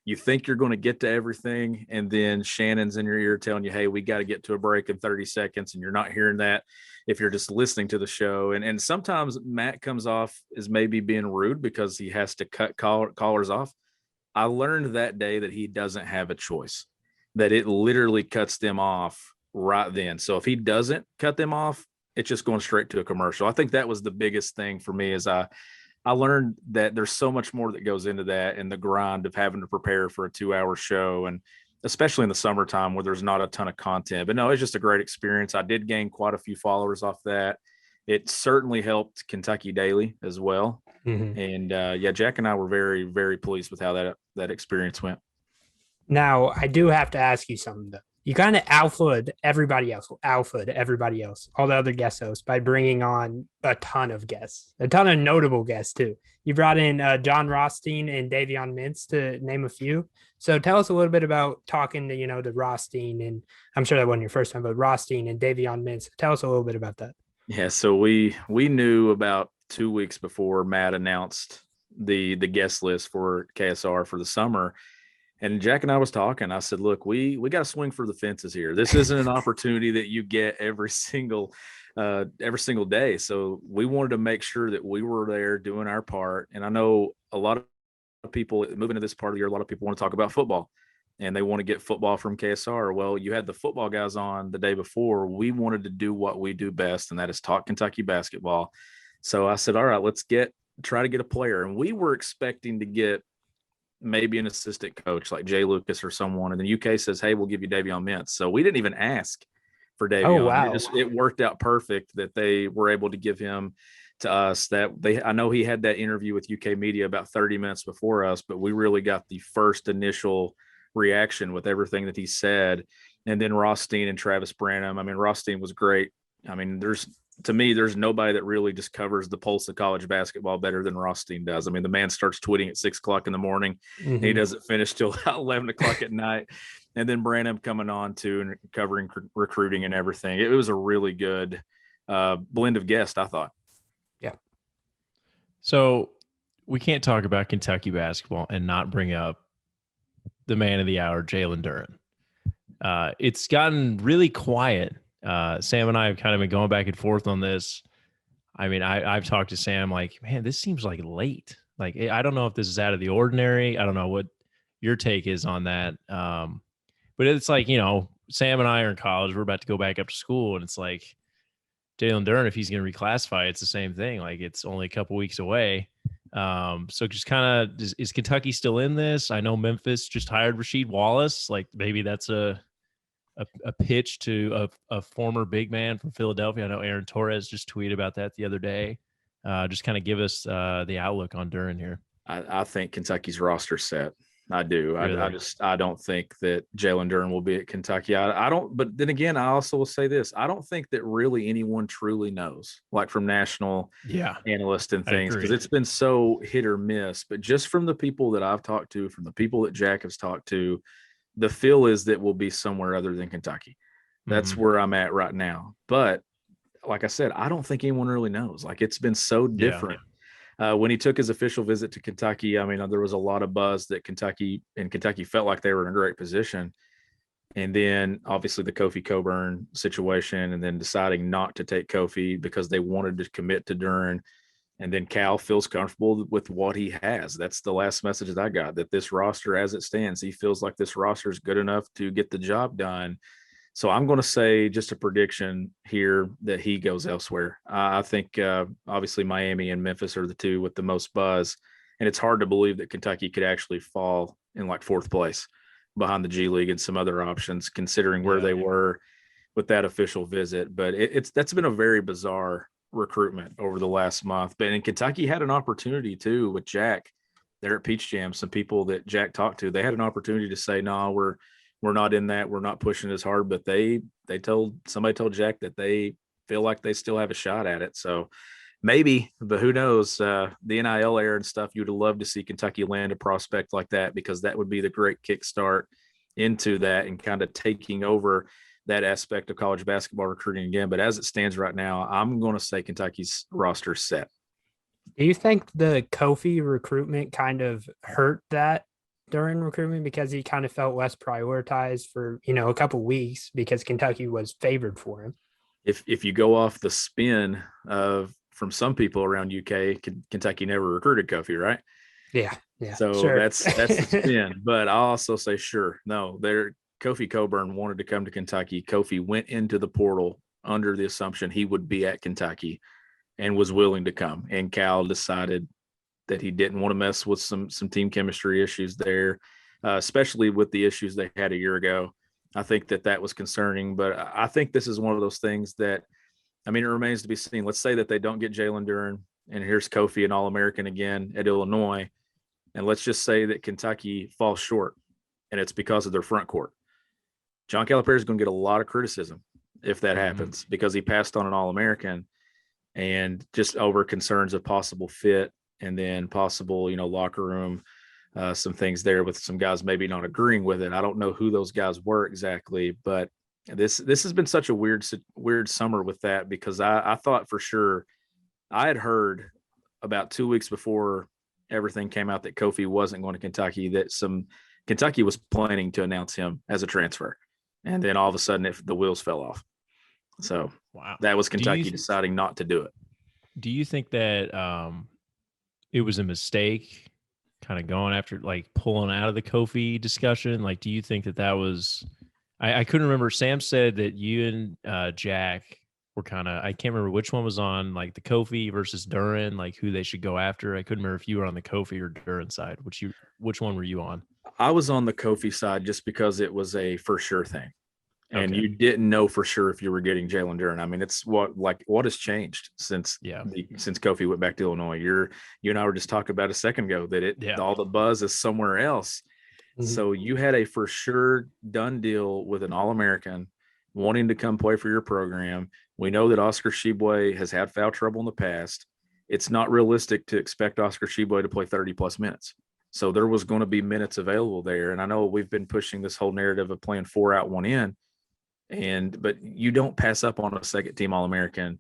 S4: You think you're going to get to everything, and then Shannon's in your ear telling you, hey, we got to get to a break in 30 seconds, and you're not hearing that if you're just listening to the show. And sometimes Matt comes off as maybe being rude because he has to cut callers off. I learned that day that he doesn't have a choice, that it literally cuts them off right then. So if he doesn't cut them off, it's just going straight to a commercial. I think that was the biggest thing for me, is I learned that there's so much more that goes into that, and the grind of having to prepare for a 2-hour show, and especially in the summertime where there's not a ton of content. But no, it's just a great experience. I did gain quite a few followers off that. It certainly helped Kentucky Daily as well.
S1: Mm-hmm.
S4: And Jack and I were very, very pleased with how that experience went.
S1: Now, I do have to ask you something, though. You kind of alphaed everybody else, all the other guest hosts, by bringing on a ton of guests, a ton of notable guests, too. You brought in John Rothstein and Davion Mintz, to name a few. So tell us a little bit about talking to, to Rothstein, and I'm sure that wasn't your first time, but Rothstein and Davion Mintz. Tell us a little bit about that.
S4: Yeah, so we knew about 2 weeks before Matt announced the guest list for KSR for the summer. And Jack and I was talking. I said, look, we got to swing for the fences here. This isn't an opportunity that you get every single day. So we wanted to make sure that we were there doing our part. And I know a lot of people moving to this part of the year, a lot of people want to talk about football, and they want to get football from KSR. Well, you had the football guys on the day before. We wanted to do what we do best, and that is talk Kentucky basketball. So I said, all right, let's try to get a player. And we were expecting to get maybe an assistant coach like Jay Lucas or someone. And then UK says, hey, we'll give you Davion Mintz. So we didn't even ask for Davion.
S1: Oh, wow.
S4: It worked out perfect that they were able to give him to us. I know he had that interview with UK media about 30 minutes before us, but we really got the first initial reaction with everything that he said. And then Rothstein and Travis Branham. I mean, Rothstein was great. I mean, there's nobody that really just covers the pulse of college basketball better than Rothstein does. I mean, the man starts tweeting at 6 o'clock in the morning.
S1: Mm-hmm.
S4: And he doesn't finish till 11 o'clock at night. And then Branham coming on too and covering recruiting and everything. It was a really good blend of guests, I thought.
S1: Yeah.
S2: So we can't talk about Kentucky basketball and not bring up the man of the hour, Jalen Duren. It's gotten really quiet. Sam and I have kind of been going back and forth on this. I mean, I've talked to Sam like, man, this seems like late. Like, I don't know if this is out of the ordinary. I don't know what your take is on that. But it's like, Sam and I are in college. We're about to go back up to school. And it's like Jalen Duren, if he's going to reclassify, it's the same thing. Like, it's only a couple weeks away. So just kind of, is Kentucky still in this? I know Memphis just hired Rasheed Wallace. Like, maybe that's a pitch to a former big man from Philadelphia. I know Aaron Torres just tweeted about that the other day. Just kind of give us the outlook on Duren here.
S4: I think Kentucky's roster set. I do.
S2: Really?
S4: I don't think that Jalen Duren will be at Kentucky. I don't. But then again, I also will say this: I don't think that really anyone truly knows, like from national
S2: Yeah,
S4: analysts and
S2: I
S4: things, because
S2: agree.
S4: it's been so hit or miss. But just from the people that I've talked to, from the people that Jack has talked to, the feel is that we'll be somewhere other than Kentucky. That's
S2: Mhm.
S4: where I'm at right now. But like I said, I don't think anyone really knows. Like it's been so
S2: Yeah.
S4: different. When he took his official visit to Kentucky, I mean, there was a lot of buzz that Kentucky felt like they were in a great position. And then obviously the Kofi Cockburn situation, and then deciding not to take Kofi because they wanted to commit to Duren. And then Cal feels comfortable with what he has. That's the last message that I got, that this roster as it stands, he feels like this roster is good enough to get the job done. So I'm going to say just a prediction here that he goes elsewhere. I think obviously Miami and Memphis are the two with the most buzz, and it's hard to believe that Kentucky could actually fall in like fourth place behind the G League and some other options, considering where they were with that official visit. But that's been a very bizarre recruitment over the last month. But in Kentucky had an opportunity too with Jack there at Peach Jam. Some people that Jack talked to, they had an opportunity to say, no, we're not in that. We're not pushing as hard, but somebody told Jack that they feel like they still have a shot at it. So maybe, but who knows? The NIL era and stuff, you'd love to see Kentucky land a prospect like that, because that would be the great kickstart into that and kind of taking over that aspect of college basketball recruiting again. But as it stands right now, I'm going to say Kentucky's roster set.
S1: Do you think the Kofi recruitment kind of hurt that during recruitment, because he kind of felt less prioritized for, a couple weeks because Kentucky was favored for him?
S4: If you go off the spin of from some people around UK, Kentucky never recruited Kofi, right?
S1: Yeah.
S4: So
S1: sure.
S4: that's the spin. But I'll also say, sure, no, Kofi Cockburn wanted to come to Kentucky. Kofi went into the portal under the assumption he would be at Kentucky and was willing to come. And Cal decided that he didn't want to mess with some team chemistry issues there, especially with the issues they had a year ago. I think that was concerning, but I think this is one of those things that, I mean, it remains to be seen. Let's say that they don't get Jalen Duren, and here's Kofi, an All-American again at Illinois, and let's just say that Kentucky falls short, and it's because of their front court. John Calipari is going to get a lot of criticism if that happens, because he passed on an All-American and just over concerns of possible fit, and then possible, locker room, some things there with some guys maybe not agreeing with it. I don't know who those guys were exactly, but this has been such a weird summer with that, because I thought for sure, I had heard about 2 weeks before everything came out that Kofi wasn't going to Kentucky, that Kentucky was planning to announce him as a transfer. And then all of a sudden the wheels fell off. So
S2: wow,
S4: that was Kentucky deciding not to do it.
S2: Do you think that it was a mistake kind of going after, like, pulling out of the Kofi discussion? Like, do you think that was, I couldn't remember. Sam said that you and Jack were kind of, I can't remember which one was on, like, the Kofi versus Duren, like who they should go after. I couldn't remember if you were on the Kofi or Duren side. Which one were you on?
S4: I was on the Kofi side just because it was a for sure thing. And
S2: Okay.
S4: you didn't know for sure if you were getting Jalen Duren. I mean, it's what has changed since Kofi went back to Illinois. You and I were just talking about a second ago that all the buzz is somewhere else. Mm-hmm. So you had a for sure done deal with an All-American wanting to come play for your program. We know that Oscar Tshiebwe has had foul trouble in the past. It's not realistic to expect Oscar Tshiebwe to play 30 plus minutes. So there was going to be minutes available there. And I know we've been pushing this whole narrative of playing 4 out, 1 in. But you don't pass up on a second team All-American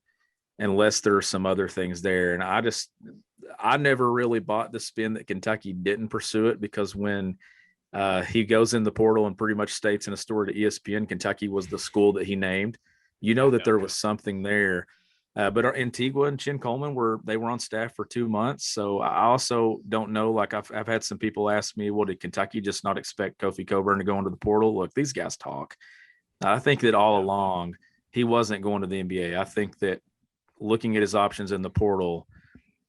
S4: unless there are some other things there. And I never really bought the spin that Kentucky didn't pursue it, because when he goes in the portal and pretty much states in a story to ESPN, Kentucky was the school that he named, that there was something there. But Antigua and Chin Coleman were on staff for 2 months. So I also don't know, like I've had some people ask me, well, did Kentucky just not expect Kofi Cockburn to go into the portal? Look, these guys talk. I think that all along he wasn't going to the NBA. I think that looking at his options in the portal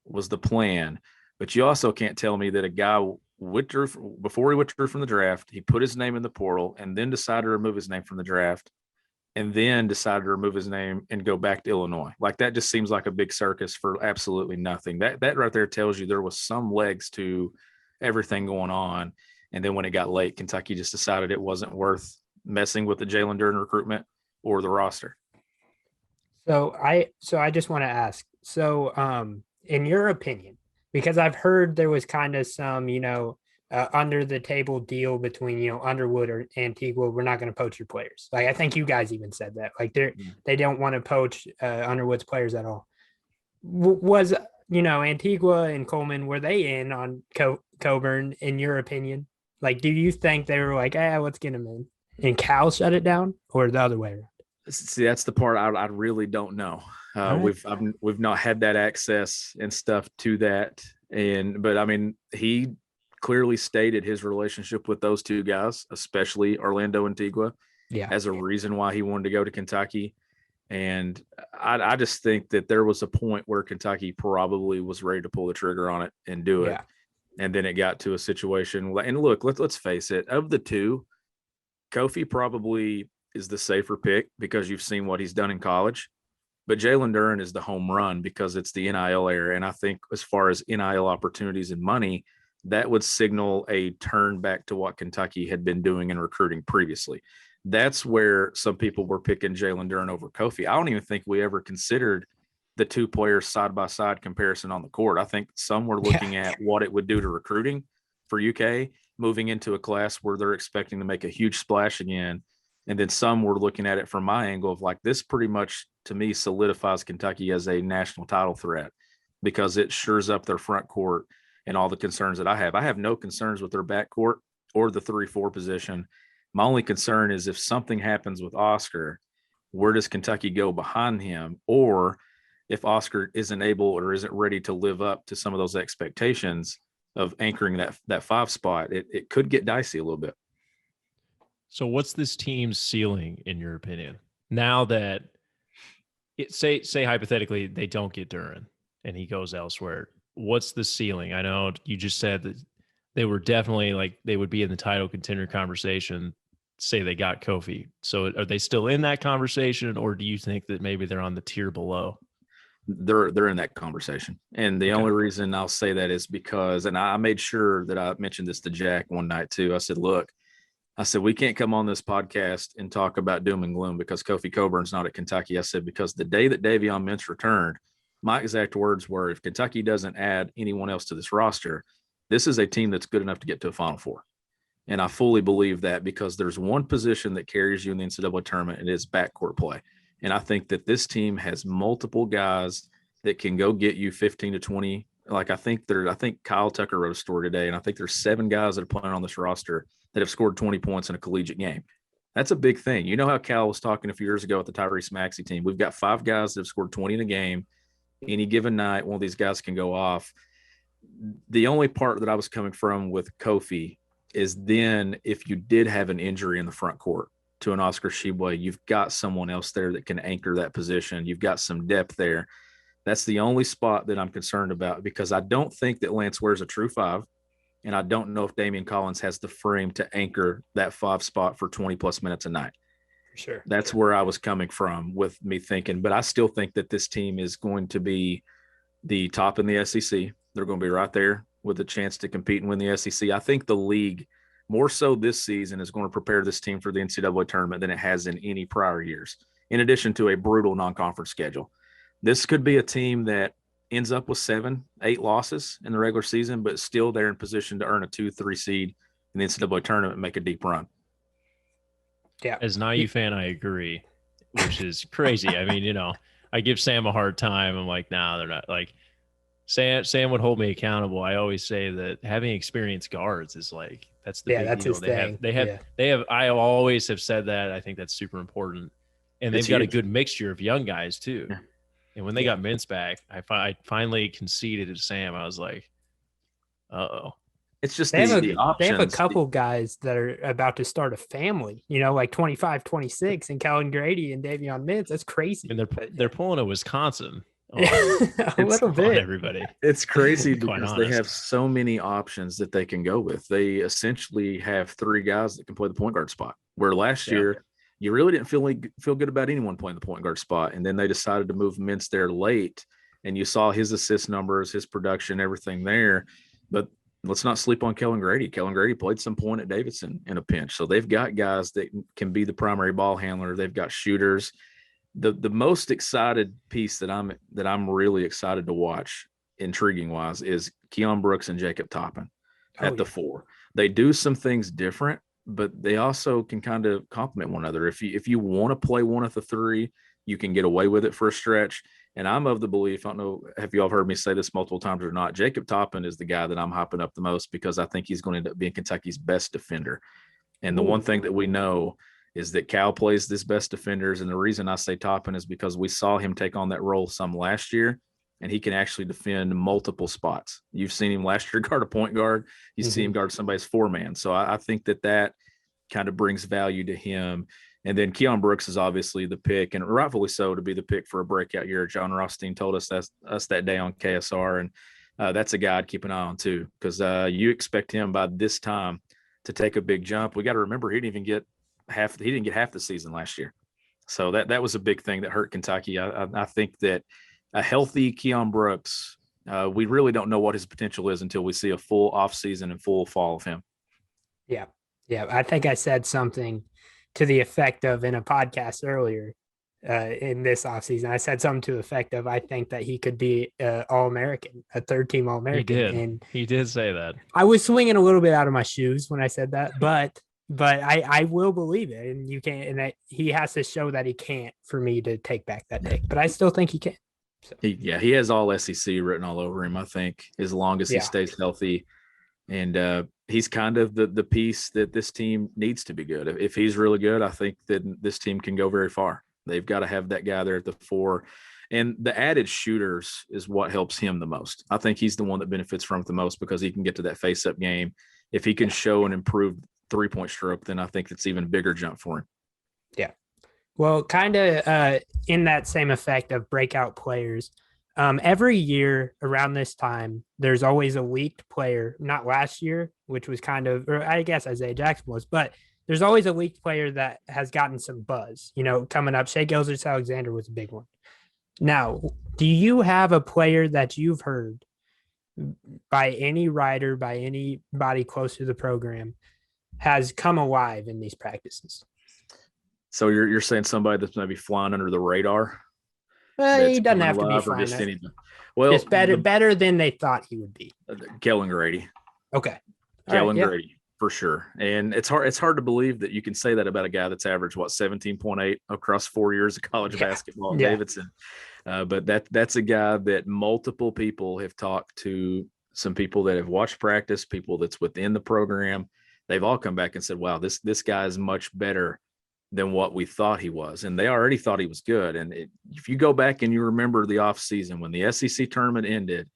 S4: was the plan. But you also can't tell me that a guy before he withdrew from the draft, he put his name in the portal and then decided to remove his name from the draft, and then decided to remove his name and go back to Illinois. Like, that just seems like a big circus for absolutely nothing. That right there tells you there was some legs to everything going on. And then when it got late, Kentucky just decided it wasn't worth messing with the Jalen Duren recruitment or the roster.
S1: So I just want to ask, in your opinion, because I've heard there was kind of some, under the table deal between, Underwood or Antigua, we're not going to poach your players. Like, I think you guys even said that, like they don't want to poach Underwood's players at all. Was, Antigua and Coleman, were they in on Cockburn, in your opinion? Like, do you think they were like, let's get him in, and Cal shut it down, or the other way around?
S4: See, that's the part I really don't know.
S1: Right.
S4: We've not had that access and stuff to that, but I mean, he clearly stated his relationship with those two guys, especially Orlando Antigua, as a reason why he wanted to go to Kentucky. And I just think that there was a point where Kentucky probably was ready to pull the trigger on it and do it. And then it got to a situation. And look, let's face it, of the two, Kofi probably is the safer pick because you've seen what he's done in college. But Jalen Duren is the home run because it's the NIL era. And I think as far as NIL opportunities and money, that would signal a turn back to what Kentucky had been doing in recruiting previously. That's where some people were picking Jalen Duren over Kofi. I don't even think we ever considered the two players side-by-side comparison on the court. I think some were looking at what it would do to recruiting for UK, moving into a class where they're expecting to make a huge splash again. And then some were looking at it from my angle of like, this pretty much to me solidifies Kentucky as a national title threat because it shores up their front court and all the concerns that I have. I have no concerns with their backcourt or the 3-4 position. My only concern is if something happens with Oscar, where does Kentucky go behind him? Or if Oscar isn't able or isn't ready to live up to some of those expectations of anchoring that 5 spot, it could get dicey a little bit.
S2: So what's this team's ceiling in your opinion? Now that say hypothetically they don't get Duren and he goes elsewhere, what's the ceiling? I know you just said that they were definitely like they would be in the title contender conversation, say they got Kofi. So are they still in that conversation, or do you think that maybe they're on the tier below?
S4: They're in that conversation. And the only reason I'll say that is because, and I made sure that I mentioned this to Jack one night too. I said, look, we can't come on this podcast and talk about doom and gloom because Kofi Cockburn's not at Kentucky. I said, because the day that Davion Mintz returned, my exact words were, if Kentucky doesn't add anyone else to this roster, this is a team that's good enough to get to a Final Four. And I fully believe that because there's one position that carries you in the NCAA tournament, and it's backcourt play. And I think that this team has multiple guys that can go get you 15 to 20. Like I think Kyle Tucker wrote a story today, and I think there's 7 guys that are playing on this roster that have scored 20 points in a collegiate game. That's a big thing. You know how Cal was talking a few years ago with the Tyrese Maxey team. We've got 5 guys that have scored 20 in a game. Any given night, one of these guys can go off. The only part that I was coming from with Kofi is then if you did have an injury in the front court to an Oscar Tshiebwe, you've got someone else there that can anchor that position. You've got some depth there. That's the only spot that I'm concerned about because I don't think that Lance Ware's a true 5, and I don't know if Damian Collins has the frame to anchor that 5 spot for 20-plus minutes a night.
S1: For sure.
S4: That's where I was coming from with me thinking, but I still think that this team is going to be the top in the SEC. They're going to be right there with a chance to compete and win the SEC. I think the league, more so this season, is going to prepare this team for the NCAA tournament than it has in any prior years, in addition to a brutal non-conference schedule. This could be a team that ends up with 7-8 losses in the regular season, but still they're in position to earn a 2-3 seed in the NCAA tournament and make a deep run.
S1: Yeah.
S2: As an IU fan, I agree, which is crazy. I mean, I give Sam a hard time. I'm like, nah, they're not. Like, Sam would hold me accountable. I always say that having experienced guards is like, that's the big deal.
S1: His thing.
S2: They have. I always have said that. I think that's super important. And they've got a good mixture of young guys too. Yeah. And when they got Mintz back, I finally conceded to Sam. I was like, uh-oh.
S4: It's just
S1: the
S4: options.
S1: They have a couple guys that are about to start a family, like 25, 26, and Kellen Grady and Davion Mintz. That's crazy.
S2: And they're pulling a Wisconsin.
S1: A little bit.
S2: Everybody.
S4: It's crazy because they have so many options that they can go with. They essentially have 3 guys that can play the point guard spot, where last year you really didn't feel good about anyone playing the point guard spot. And then they decided to move Mintz there late, and you saw his assist numbers, his production, everything there. But let's not sleep on Kellen Grady. Kellen Grady played some point at Davidson in a pinch. So they've got guys that can be the primary ball handler. They've got shooters. The most excited piece that I'm really excited to watch, intriguing wise, is Keon Brooks and Jacob Toppin at the 4. They do some things different, but they also can kind of complement one another. If you want to play one at the 3, you can get away with it for a stretch. And I'm of the belief, I don't know, have you all heard me say this multiple times or not? Jacob Toppin is the guy that I'm hyping up the most because I think he's going to end up being Kentucky's best defender. And the one thing that we know is that Cal plays his best defenders. And the reason I say Toppin is because we saw him take on that role some last year, and he can actually defend multiple spots. You've seen him last year guard a point guard. You've seen him guard somebody's 4-man. So I think that kind of brings value to him. And then Keon Brooks is obviously the pick, and rightfully so, to be the pick for a breakout year. John Rothstein told us that day on KSR, and that's a guy I'd keep an eye on too, because you expect him by this time to take a big jump. We got to remember he didn't get half the season last year, so that was a big thing that hurt Kentucky. I think that a healthy Keon Brooks, we really don't know what his potential is until we see a full offseason and full fall of him.
S1: Yeah. I think I said something to the effect of in a podcast earlier in this offseason. I said something to the effect of, I think that he could be All-American, a 3rd-team All-American.
S2: He did.
S1: And
S2: he did say that.
S1: I was swinging a little bit out of my shoes when I said that, but I will believe it. And you can't, and that he has to show that he can't for me to take back that take, but I still think he can. So.
S4: He has all SEC written all over him, I think, as long as he stays healthy. And he's kind of the piece that this team needs to be good. If he's really good, I think that this team can go very far. They've got to have that guy there at the 4. And the added shooters is what helps him the most. I think he's the one that benefits from it the most because he can get to that face-up game. If he can show an improved 3-point stroke, then I think it's even a bigger jump for him.
S1: Yeah. Well, kind of in that same effect of breakout players, every year around this time, there's always a leaked player, not last year, which was kind of, or I guess Isaiah Jackson was, but there's always a leaked player that has gotten some buzz, coming up. Shai Gilgeous-Alexander was a big one. Now, do you have a player that you've heard by any writer, by anybody close to the program, has come alive in these practices?
S4: So you're saying somebody that's maybe flying under the radar?
S1: Well, he doesn't have to be flying. Well, it's better than they thought he would be.
S4: Kellen Grady.
S1: Okay.
S4: Kellen Grady, for sure. And it's hard to believe that you can say that about a guy that's averaged 17.8 across 4 years of college basketball at Davidson. But that's a guy that multiple people have talked to, some people that have watched practice, people that's within the program. They've all come back and said, wow, this guy is much better than what we thought he was. And they already thought he was good. And if you go back and you remember the offseason when the SEC tournament ended,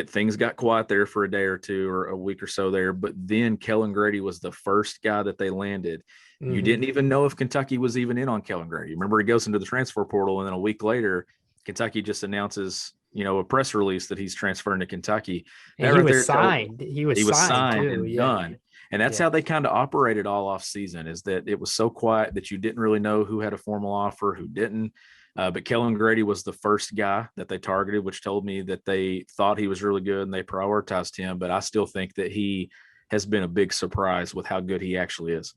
S4: things got quiet there for a day or two or a week or so there. But then Kellen Grady was the first guy that they landed. Mm-hmm. You didn't even know if Kentucky was even in on Kellen Grady. Remember, he goes into the transfer portal, and then a week later, Kentucky just announces, a press release that he's transferring to Kentucky.
S1: And he was signed. He was signed too.
S4: And done. And that's how they kind of operated all off season, is that it was so quiet that you didn't really know who had a formal offer, who didn't. But Kellen Grady was the first guy that they targeted, which told me that they thought he was really good and they prioritized him. But I still think that he has been a big surprise with how good he actually is.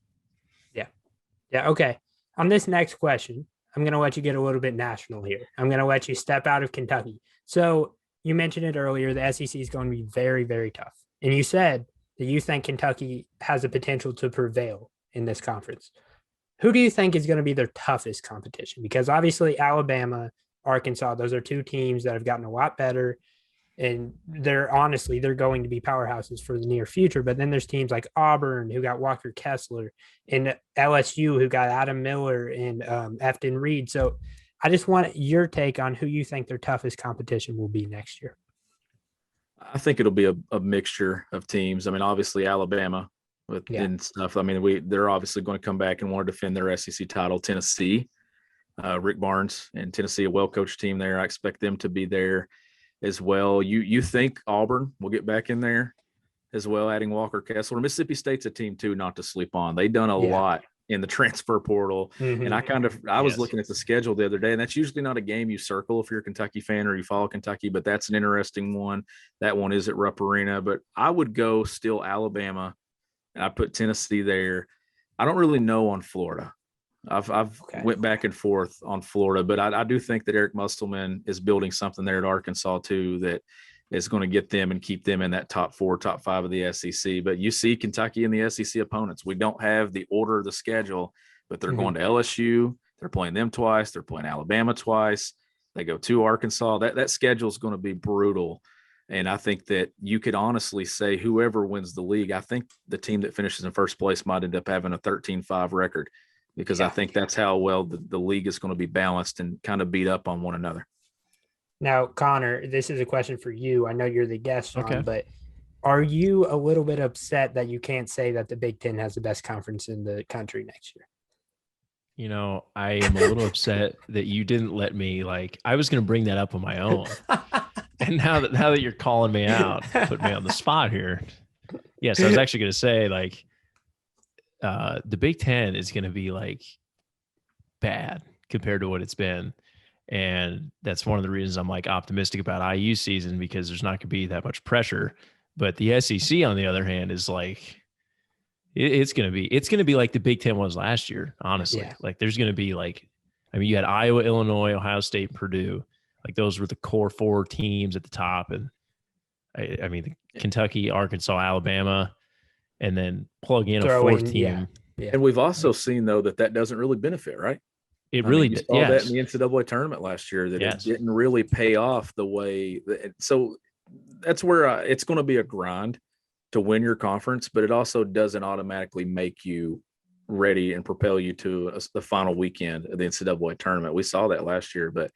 S1: Yeah. Okay. On this next question, I'm going to let you get a little bit national here. I'm going to let you step out of Kentucky. So you mentioned it earlier, the SEC is going to be very, very tough. And you said that you think Kentucky has the potential to prevail in this conference. Who do you think is going to be their toughest competition? Because obviously Alabama, Arkansas, those are 2 teams that have gotten a lot better. And they're going to be powerhouses for the near future. But then there's teams like Auburn, who got Walker Kessler, and LSU, who got Adam Miller and Efton Reed. So I just want your take on who you think their toughest competition will be next year.
S4: I think it'll be a mixture of teams. I mean, obviously Alabama and stuff. I mean, they're obviously going to come back and want to defend their SEC title. Tennessee, Rick Barnes and Tennessee, a well-coached team there. I expect them to be there as well. You think Auburn will get back in there as well, adding Walker Kessler. Mississippi State's a team too not to sleep on. They've done a lot in the transfer portal.
S1: Mhm.
S4: And I was looking at the schedule the other day, and that's usually not a game you circle if you're a Kentucky fan or you follow Kentucky, but that's an interesting one. That one is at Rupp Arena, but I would go still Alabama, and I put Tennessee there. I don't really know on Florida. I've went back and forth on Florida, but I do think that Eric Musselman is building something there at Arkansas too that is going to get them and keep them in that top 4, top 5 of the SEC. But you see Kentucky and the SEC opponents. We don't have the order of the schedule, but they're going to LSU. They're playing them twice. They're playing Alabama twice. They go to Arkansas. That schedule is going to be brutal. And I think that you could honestly say whoever wins the league, I think the team that finishes in first place might end up having a 13-5 record, because I think that's how well the league is going to be balanced and kind of beat up on one another.
S1: Now, Connor, this is a question for you. I know you're the guest, Shawn, but are you a little bit upset that you can't say that the Big Ten has the best conference in the country next year?
S2: You know, I am a little upset that you didn't let me, I was going to bring that up on my own. And now that you're calling me out, put me on the spot here. Yes, I was actually going to say, the Big Ten is going to be bad compared to what it's been. And that's one of the reasons I'm optimistic about IU season, because there's not going to be that much pressure. But the SEC, on the other hand, is it's going to be like the Big Ten was last year, honestly. There's going to be you had Iowa, Illinois, Ohio State, Purdue. Those were the core 4 teams at the top. And Kentucky, Arkansas, Alabama, and then plug in a 4th team.
S1: Yeah.
S4: And we've also seen, though, that doesn't really benefit, right?
S2: It really
S4: did. Saw that in the NCAA tournament last year, that it didn't really pay off the way. So that's where it's going to be a grind to win your conference, but it also doesn't automatically make you ready and propel you to the final weekend of the NCAA tournament. We saw that last year, but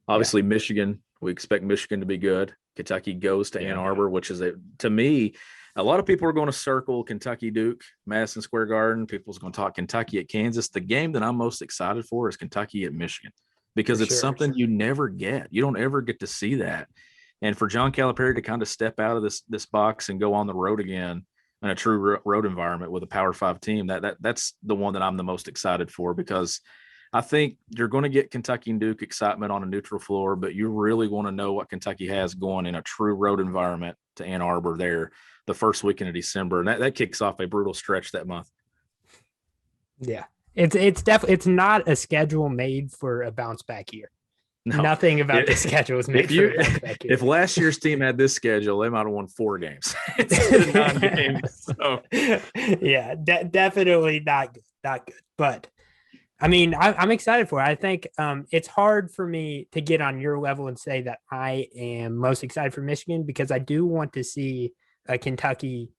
S4: obviously Michigan, we expect Michigan to be good. Kentucky goes to Ann Arbor, which is, to me, a lot of people are going to circle Kentucky Duke, Madison Square Garden. People's going to talk Kentucky at Kansas. The game that I'm most excited for is Kentucky at Michigan, because it's something you never get. You don't ever get to see that. And for John Calipari to kind of step out of this box and go on the road again in a true road environment with a Power 5 team, that's the one that I'm the most excited for, because I think you're going to get Kentucky and Duke excitement on a neutral floor, but you really want to know what Kentucky has going in a true road environment to Ann Arbor there the first weekend of December. And that kicks off a brutal stretch that month.
S1: Yeah. It's definitely, it's not a schedule made for a bounce back year. No. Nothing about the schedule is made for a bounce back year.
S4: If last year's team had this schedule, they might have won 4 games instead of 9 games. So.
S1: Yeah, definitely not good. But I'm excited for it. I think it's hard for me to get on your level and say that I am most excited for Michigan, because I do want to see Kentucky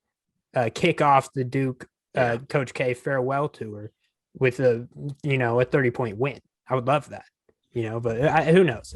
S1: kick off the Duke Coach K farewell tour with a 30-point win. I would love that, but who knows?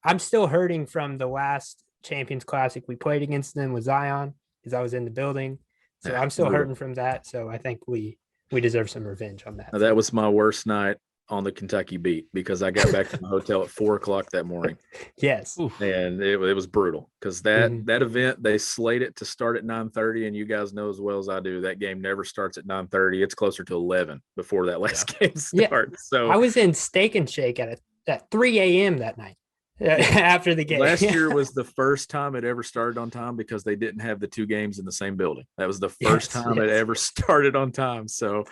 S1: I'm still hurting from the last Champions Classic we played against them with Zion, because I was in the building. So I'm still hurting from that. So I think we deserve some revenge on that.
S4: Now, that was my worst night on the Kentucky beat, because I got back to the hotel at 4:00 that morning.
S1: Yes.
S4: And it was brutal, because that event, they slate it to start at 9:30, and you guys know as well as I do, that game never starts at 9:30. It's closer to 11 before that last game starts. So
S1: I was in Steak and Shake at 3 a.m. that night after the game.
S4: Last year was the first time it ever started on time, because they didn't have the 2 games in the same building. That was the first time it ever started on time. So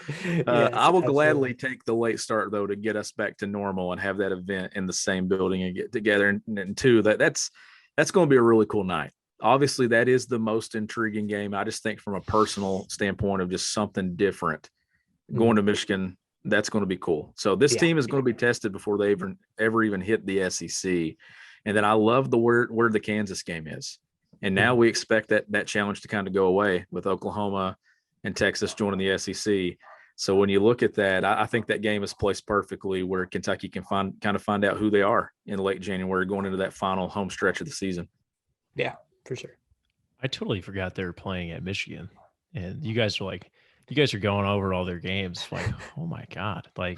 S4: I will gladly take the late start, though, to get us back to normal and have that event in the same building and get together. And 2, that's going to be a really cool night. Obviously, that is the most intriguing game. I just think from a personal standpoint of just something different, going to Michigan, that's going to be cool. So this team is going to be tested before they ever even hit the SEC. And then I love where the Kansas game is. And now we expect that challenge to kind of go away with Oklahoma and Texas joining the SEC. So when you look at that, I think that game is placed perfectly where Kentucky can find out who they are in late January, going into that final home stretch of the season.
S1: Yeah, for sure.
S2: I totally forgot they were playing at Michigan, and you guys are going over all their games. Oh my God. I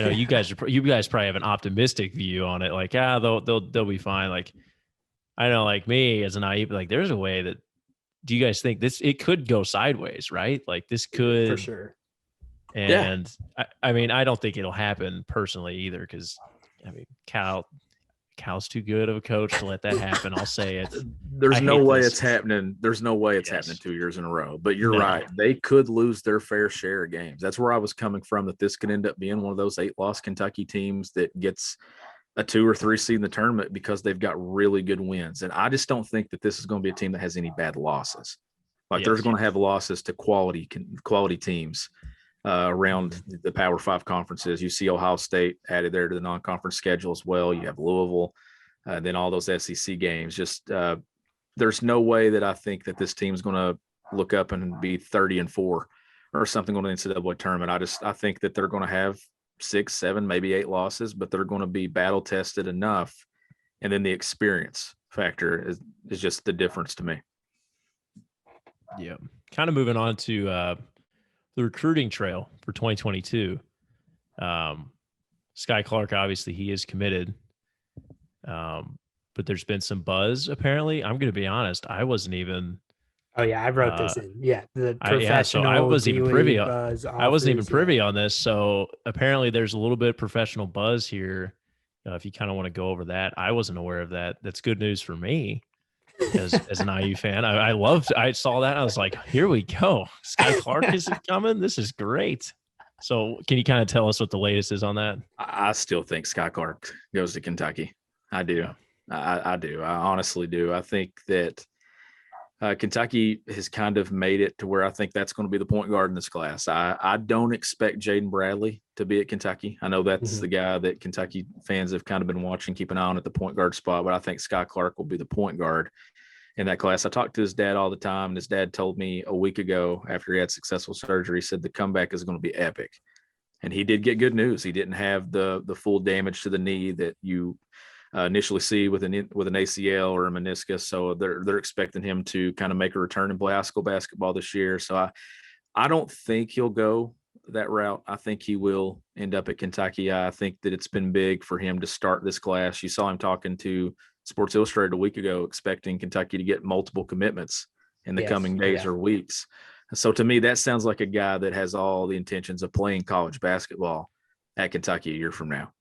S2: know you guys probably have an optimistic view on it. They'll be fine. I know, me as an naive, there's a way that, do you guys think it could go sideways, right? This could,
S1: for sure.
S2: And I mean, I don't think it'll happen personally either, because I mean, Cal's too good of a coach to let that happen. I'll say it.
S4: There's no way it's happening. There's no way it's happening 2 years in a row. But you're right. They could lose their fair share of games. That's where I was coming from, that this could end up being one of those 8-loss Kentucky teams that gets a 2 or 3 seed in the tournament because they've got really good wins. And I just don't think that this is going to be a team that has any bad losses. Like there's going to have losses to quality teams around the Power 5 conferences. You see Ohio State added there to the non-conference schedule as well. You have Louisville, then all those SEC games. Just there's no way that I think that this team's going to look up and be 30-4 or something on the NCAA tournament. I think that they're going to have 6, 7, maybe 8 losses, but they're going to be battle tested enough. And then the experience factor is just the difference to me.
S2: Yeah. Kind of moving on to the recruiting trail for 2022. Sky Clark, obviously he is committed. But there's been some buzz apparently. I'm going to be honest. I wasn't even.
S1: Oh yeah. I wrote this in. Yeah. The
S2: so I wasn't even privy. I wasn't even privy on this. So apparently there's a little bit of professional buzz here. If you kind of want to go over that, I wasn't aware of that. That's good news for me as an IU fan. I saw that. And I was like, here we go. Sky Clark is coming. This is great. So can you kind of tell us what the latest is on that?
S4: I still think Sky Clark goes to Kentucky. I do. I do. I honestly do. I think that Kentucky has kind of made it to where I think that's going to be the point guard in this class. I don't expect Jaden Bradley to be at Kentucky. I know that's the guy that Kentucky fans have kind of been watching, keep an eye on at the point guard spot, but I think Sky Clark will be the point guard in that class. I talk to his dad all the time, and his dad told me a week ago after he had successful surgery, he said the comeback is going to be epic. And he did get good news. He didn't have the full damage to the knee that you initially see with an ACL or a meniscus. So they're expecting him to kind of make a return and play high school basketball this year. So I don't think he'll go that route. I think he will end up at Kentucky. I think that it's been big for him to start this class. You saw him talking to Sports Illustrated a week ago, expecting Kentucky to get multiple commitments in the coming days or weeks. So to me, that sounds like a guy that has all the intentions of playing college basketball at Kentucky a year from now.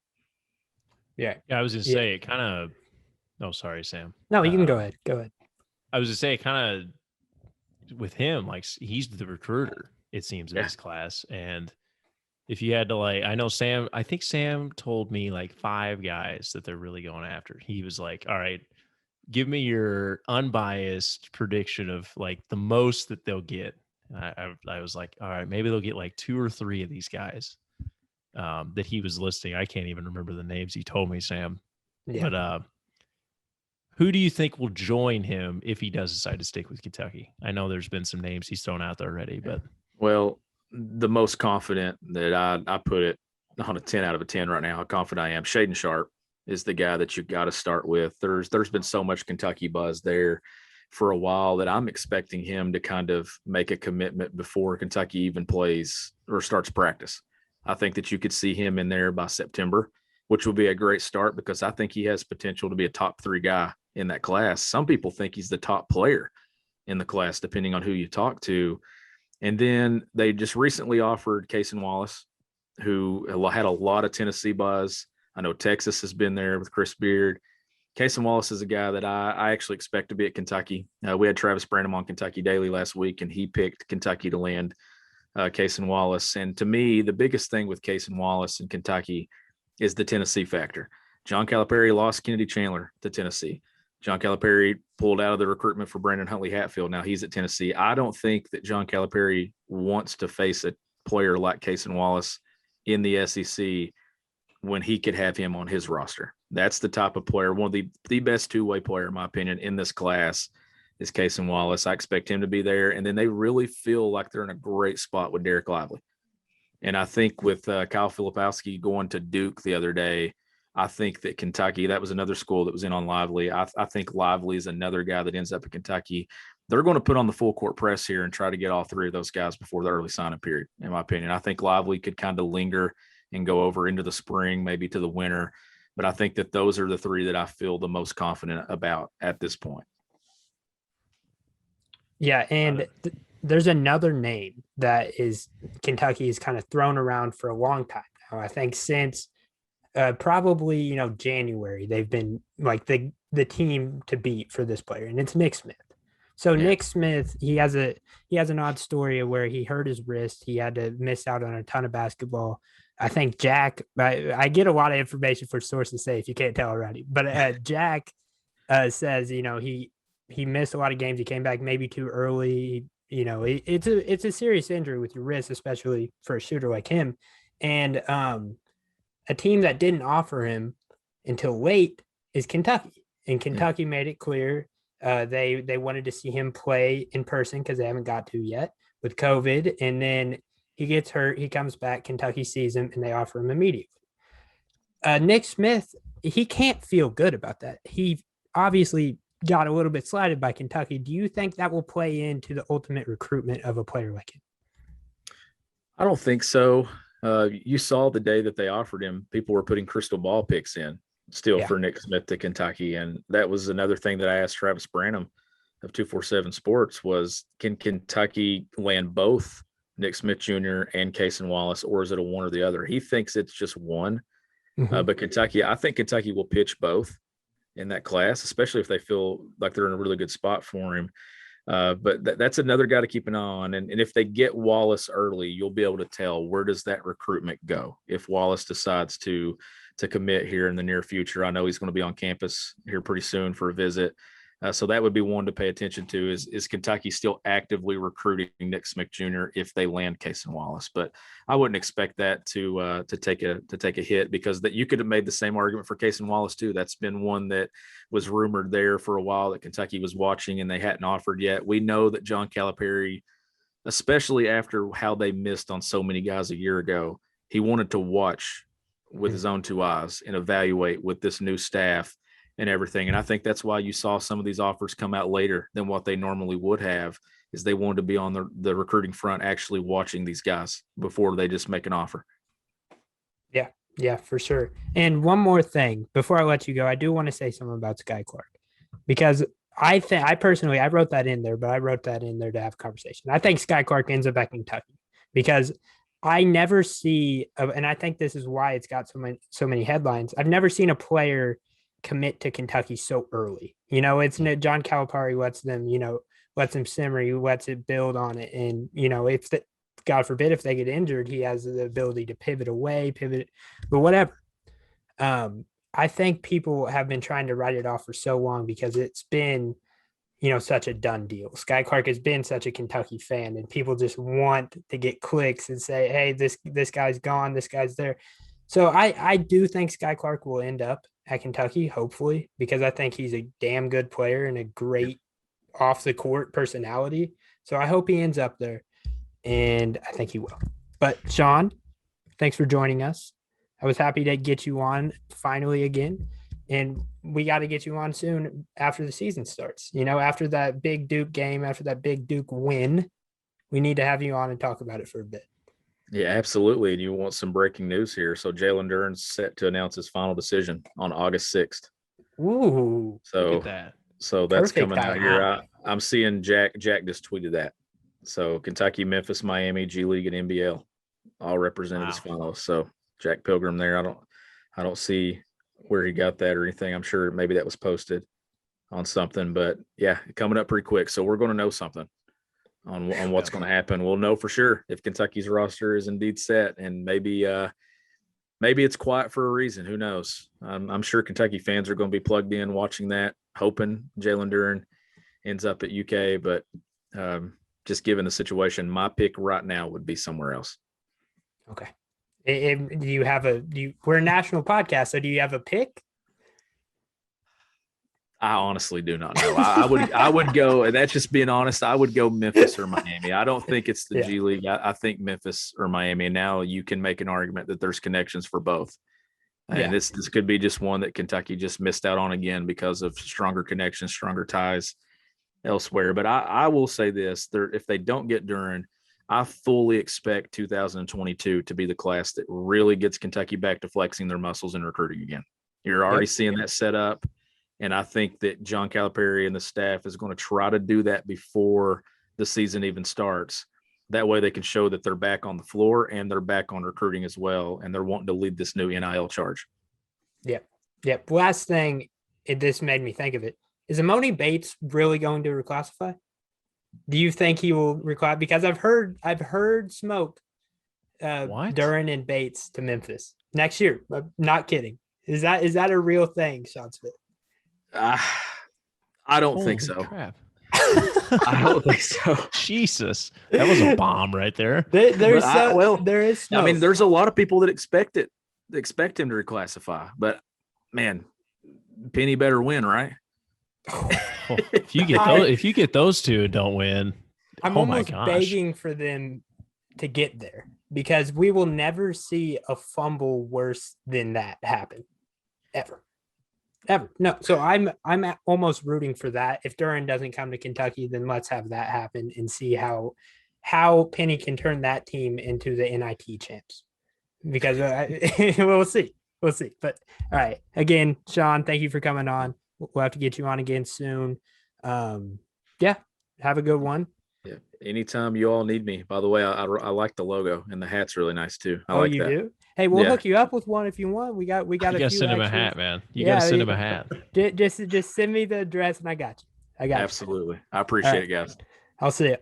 S2: Yeah, I was going to say it kind of – oh, sorry, Sam.
S1: No, you can go ahead. Go ahead.
S2: I was going to say kind of with him, like he's the recruiter, it seems, in this class. And if you had to I know Sam – I think Sam told me 5 guys that they're really going after. He was like, all right, give me your unbiased prediction of the most that they'll get. I was like, all right, maybe they'll get 2 or 3 of these guys. That he was listing. I can't even remember the names he told me, Sam. Yeah. But who do you think will join him if he does decide to stick with Kentucky? I know there's been some names he's thrown out there already, but
S4: well, the most confident that I put it on a 10 out of a 10 right now, how confident I am. Shaden Sharp is the guy that you got to start with. There's been so much Kentucky buzz there for a while that I'm expecting him to kind of make a commitment before Kentucky even plays or starts practice. I think that you could see him in there by September, which will be a great start because I think he has potential to be a top 3 guy in that class. Some people think he's the top player in the class, depending on who you talk to. And then they just recently offered Cason Wallace, who had a lot of Tennessee buzz. I know Texas has been there with Chris Beard. Cason Wallace is a guy that I actually expect to be at Kentucky. We had Travis Branham on Kentucky Daily last week, and he picked Kentucky to land Cason Wallace. And to me, the biggest thing with Cason Wallace in Kentucky is the Tennessee factor. John Calipari lost Kennedy Chandler to Tennessee. John Calipari pulled out of the recruitment for Brandon Huntley Hatfield. Now he's at Tennessee. I don't think that John Calipari wants to face a player like Cason Wallace in the SEC when he could have him on his roster. That's the type of player, one of the best two-way player, in my opinion, in this class is Cason Wallace. I expect him to be there. And then they really feel like they're in a great spot with Derek Lively. And I think with Kyle Filipowski going to Duke the other day, I think that Kentucky, that was another school that was in on Lively. I think Lively is another guy that ends up at Kentucky. They're going to put on the full court press here and try to get all 3 of those guys before the early signing period, in my opinion. I think Lively could kind of linger and go over into the spring, maybe to the winter. But I think that those are the 3 that I feel the most confident about at this point.
S1: Yeah, and there's another name that is Kentucky is kind of thrown around for a long time now. I think since probably January they've been like the team to beat for this player, and it's Nick Smith. So Nick Smith, he has an odd story of where he hurt his wrist. He had to miss out on a ton of basketball. I think Jack, I get a lot of information for sources say if you can't tell already, but Jack says he missed a lot of games. He came back maybe too early. It's a serious injury with your wrist, especially for a shooter like him. And a team that didn't offer him until late is Kentucky, and Kentucky made it clear they wanted to see him play in person because they haven't got to yet with COVID. And then he gets hurt, he comes back, Kentucky sees him, and they offer him immediately. Nick Smith, he can't feel good about that. He obviously got a little bit slighted by Kentucky. Do you think that will play into the ultimate recruitment of a player like him?
S4: I don't think so. You saw the day that they offered him, people were putting crystal ball picks in still for Nick Smith to Kentucky. And that was another thing that I asked Travis Branham of 247 Sports was, can Kentucky land both Nick Smith Jr. and Cason Wallace, or is it a one or the other? He thinks it's just one. But Kentucky, I think Kentucky will pitch both in that class, especially if they feel like they're in a really good spot for him. But that's another guy to keep an eye on. And if they get Wallace early, you'll be able to tell where does that recruitment go if Wallace decides to commit here in the near future. I know he's going to be on campus here pretty soon for a visit. So that would be one to pay attention to is Kentucky still actively recruiting Nick Smith Jr. if they land Cason Wallace? But I wouldn't expect that to take a hit, because that you could have made the same argument for Cason Wallace too. That's been one that was rumored there for a while that Kentucky was watching and they hadn't offered yet. We know that John Calipari, especially after how they missed on so many guys a year ago, he wanted to watch with his own two eyes and evaluate with this new staff and everything. And I think that's why you saw some of these offers come out later than what they normally would have, is they wanted to be on the recruiting front, actually watching these guys before they just make an offer.
S1: Yeah, for sure. And one more thing before I let you go, I do want to say something about Sky Clark, because I personally wrote that in there, but I wrote that in there to have a conversation. I think Sky Clark ends up at Kentucky because I never see, and I think this is why it's got so many headlines. I've never seen a player commit to Kentucky so early. It's John Calipari lets them simmer, he lets it build on it. And, if God forbid, if they get injured, he has the ability to pivot, but whatever. I think people have been trying to write it off for so long because it's been, such a done deal. Sky Clark has been such a Kentucky fan, and people just want to get clicks and say, hey, this guy's gone, this guy's there. So I do think Sky Clark will end up at Kentucky, hopefully, because I think he's a damn good player and a great off the court personality. So I hope he ends up there, and I think he will. But Shawn, thanks for joining us. I was happy to get you on finally again, and we got to get you on soon after the season starts. After that big Duke game, after that big Duke win, we need to have you on and talk about it for a bit.
S4: Yeah, absolutely. And you want some breaking news here. So Jalen Duren's set to announce his final decision on August 6th.
S1: Ooh.
S2: Look at that.
S4: So that's
S1: Perfect
S4: coming out here. I'm seeing Jack just tweeted that. So Kentucky, Memphis, Miami, G League, and NBL all represented as finalists. So Jack Pilgrim there. I don't see where he got that or anything. I'm sure maybe that was posted on something, but yeah, coming up pretty quick. So we're going to know something on what's going to happen. We'll know for sure if Kentucky's roster is indeed set, and maybe it's quiet for a reason. Who knows? I'm sure Kentucky fans are going to be plugged in watching that, hoping Jalen Duren ends up at UK. But just given the situation, my pick right now would be somewhere else.
S1: Okay. We're a national podcast, so do you have a pick?
S4: I honestly do not know. I would go, and that's just being honest, I would go Memphis or Miami. I don't think it's the G League. I think Memphis or Miami. And now you can make an argument that there's connections for both. And this could be just one that Kentucky just missed out on again because of stronger connections, stronger ties elsewhere. But I will say this, if they don't get Duren, I fully expect 2022 to be the class that really gets Kentucky back to flexing their muscles and recruiting again. You're already seeing that set up. And I think that John Calipari and the staff is going to try to do that before the season even starts. That way they can show that they're back on the floor and they're back on recruiting as well. And they're wanting to lead this new NIL charge.
S1: Yep. Last thing, this made me think of it. Is Amoni Bates really going to reclassify? Do you think he will reclassify? Because I've heard smoke Duren and Bates to Memphis next year. I'm not kidding. Is that a real thing, Shawn Smith?
S4: I don't think so.
S2: Crap.
S4: I don't think so.
S2: Jesus, that was a bomb right there.
S1: There is smoke.
S4: I mean, there's a lot of people that expect him to reclassify, but man, Penny better win, right?
S2: If you get those two and don't win,
S1: I'm almost begging for them to get there, because we will never see a fumble worse than that happen ever. No. So I'm almost rooting for that. If Duren doesn't come to Kentucky, then let's have that happen and see how Penny can turn that team into the NIT champs, because we'll see. But all right, again, Shawn, thank you for coming on. We'll have to get you on again soon. Yeah, have a good one.
S4: Yeah, anytime you all need me. By the way, I like the logo, and the hat's really nice too. I like that.
S1: Do? Hey, we'll hook you up with one if you want. We got
S2: you gotta send him a hat, man. You gotta send him a hat.
S1: Just send me the address and I got you.
S4: Absolutely. I appreciate it, guys.
S1: I'll see you.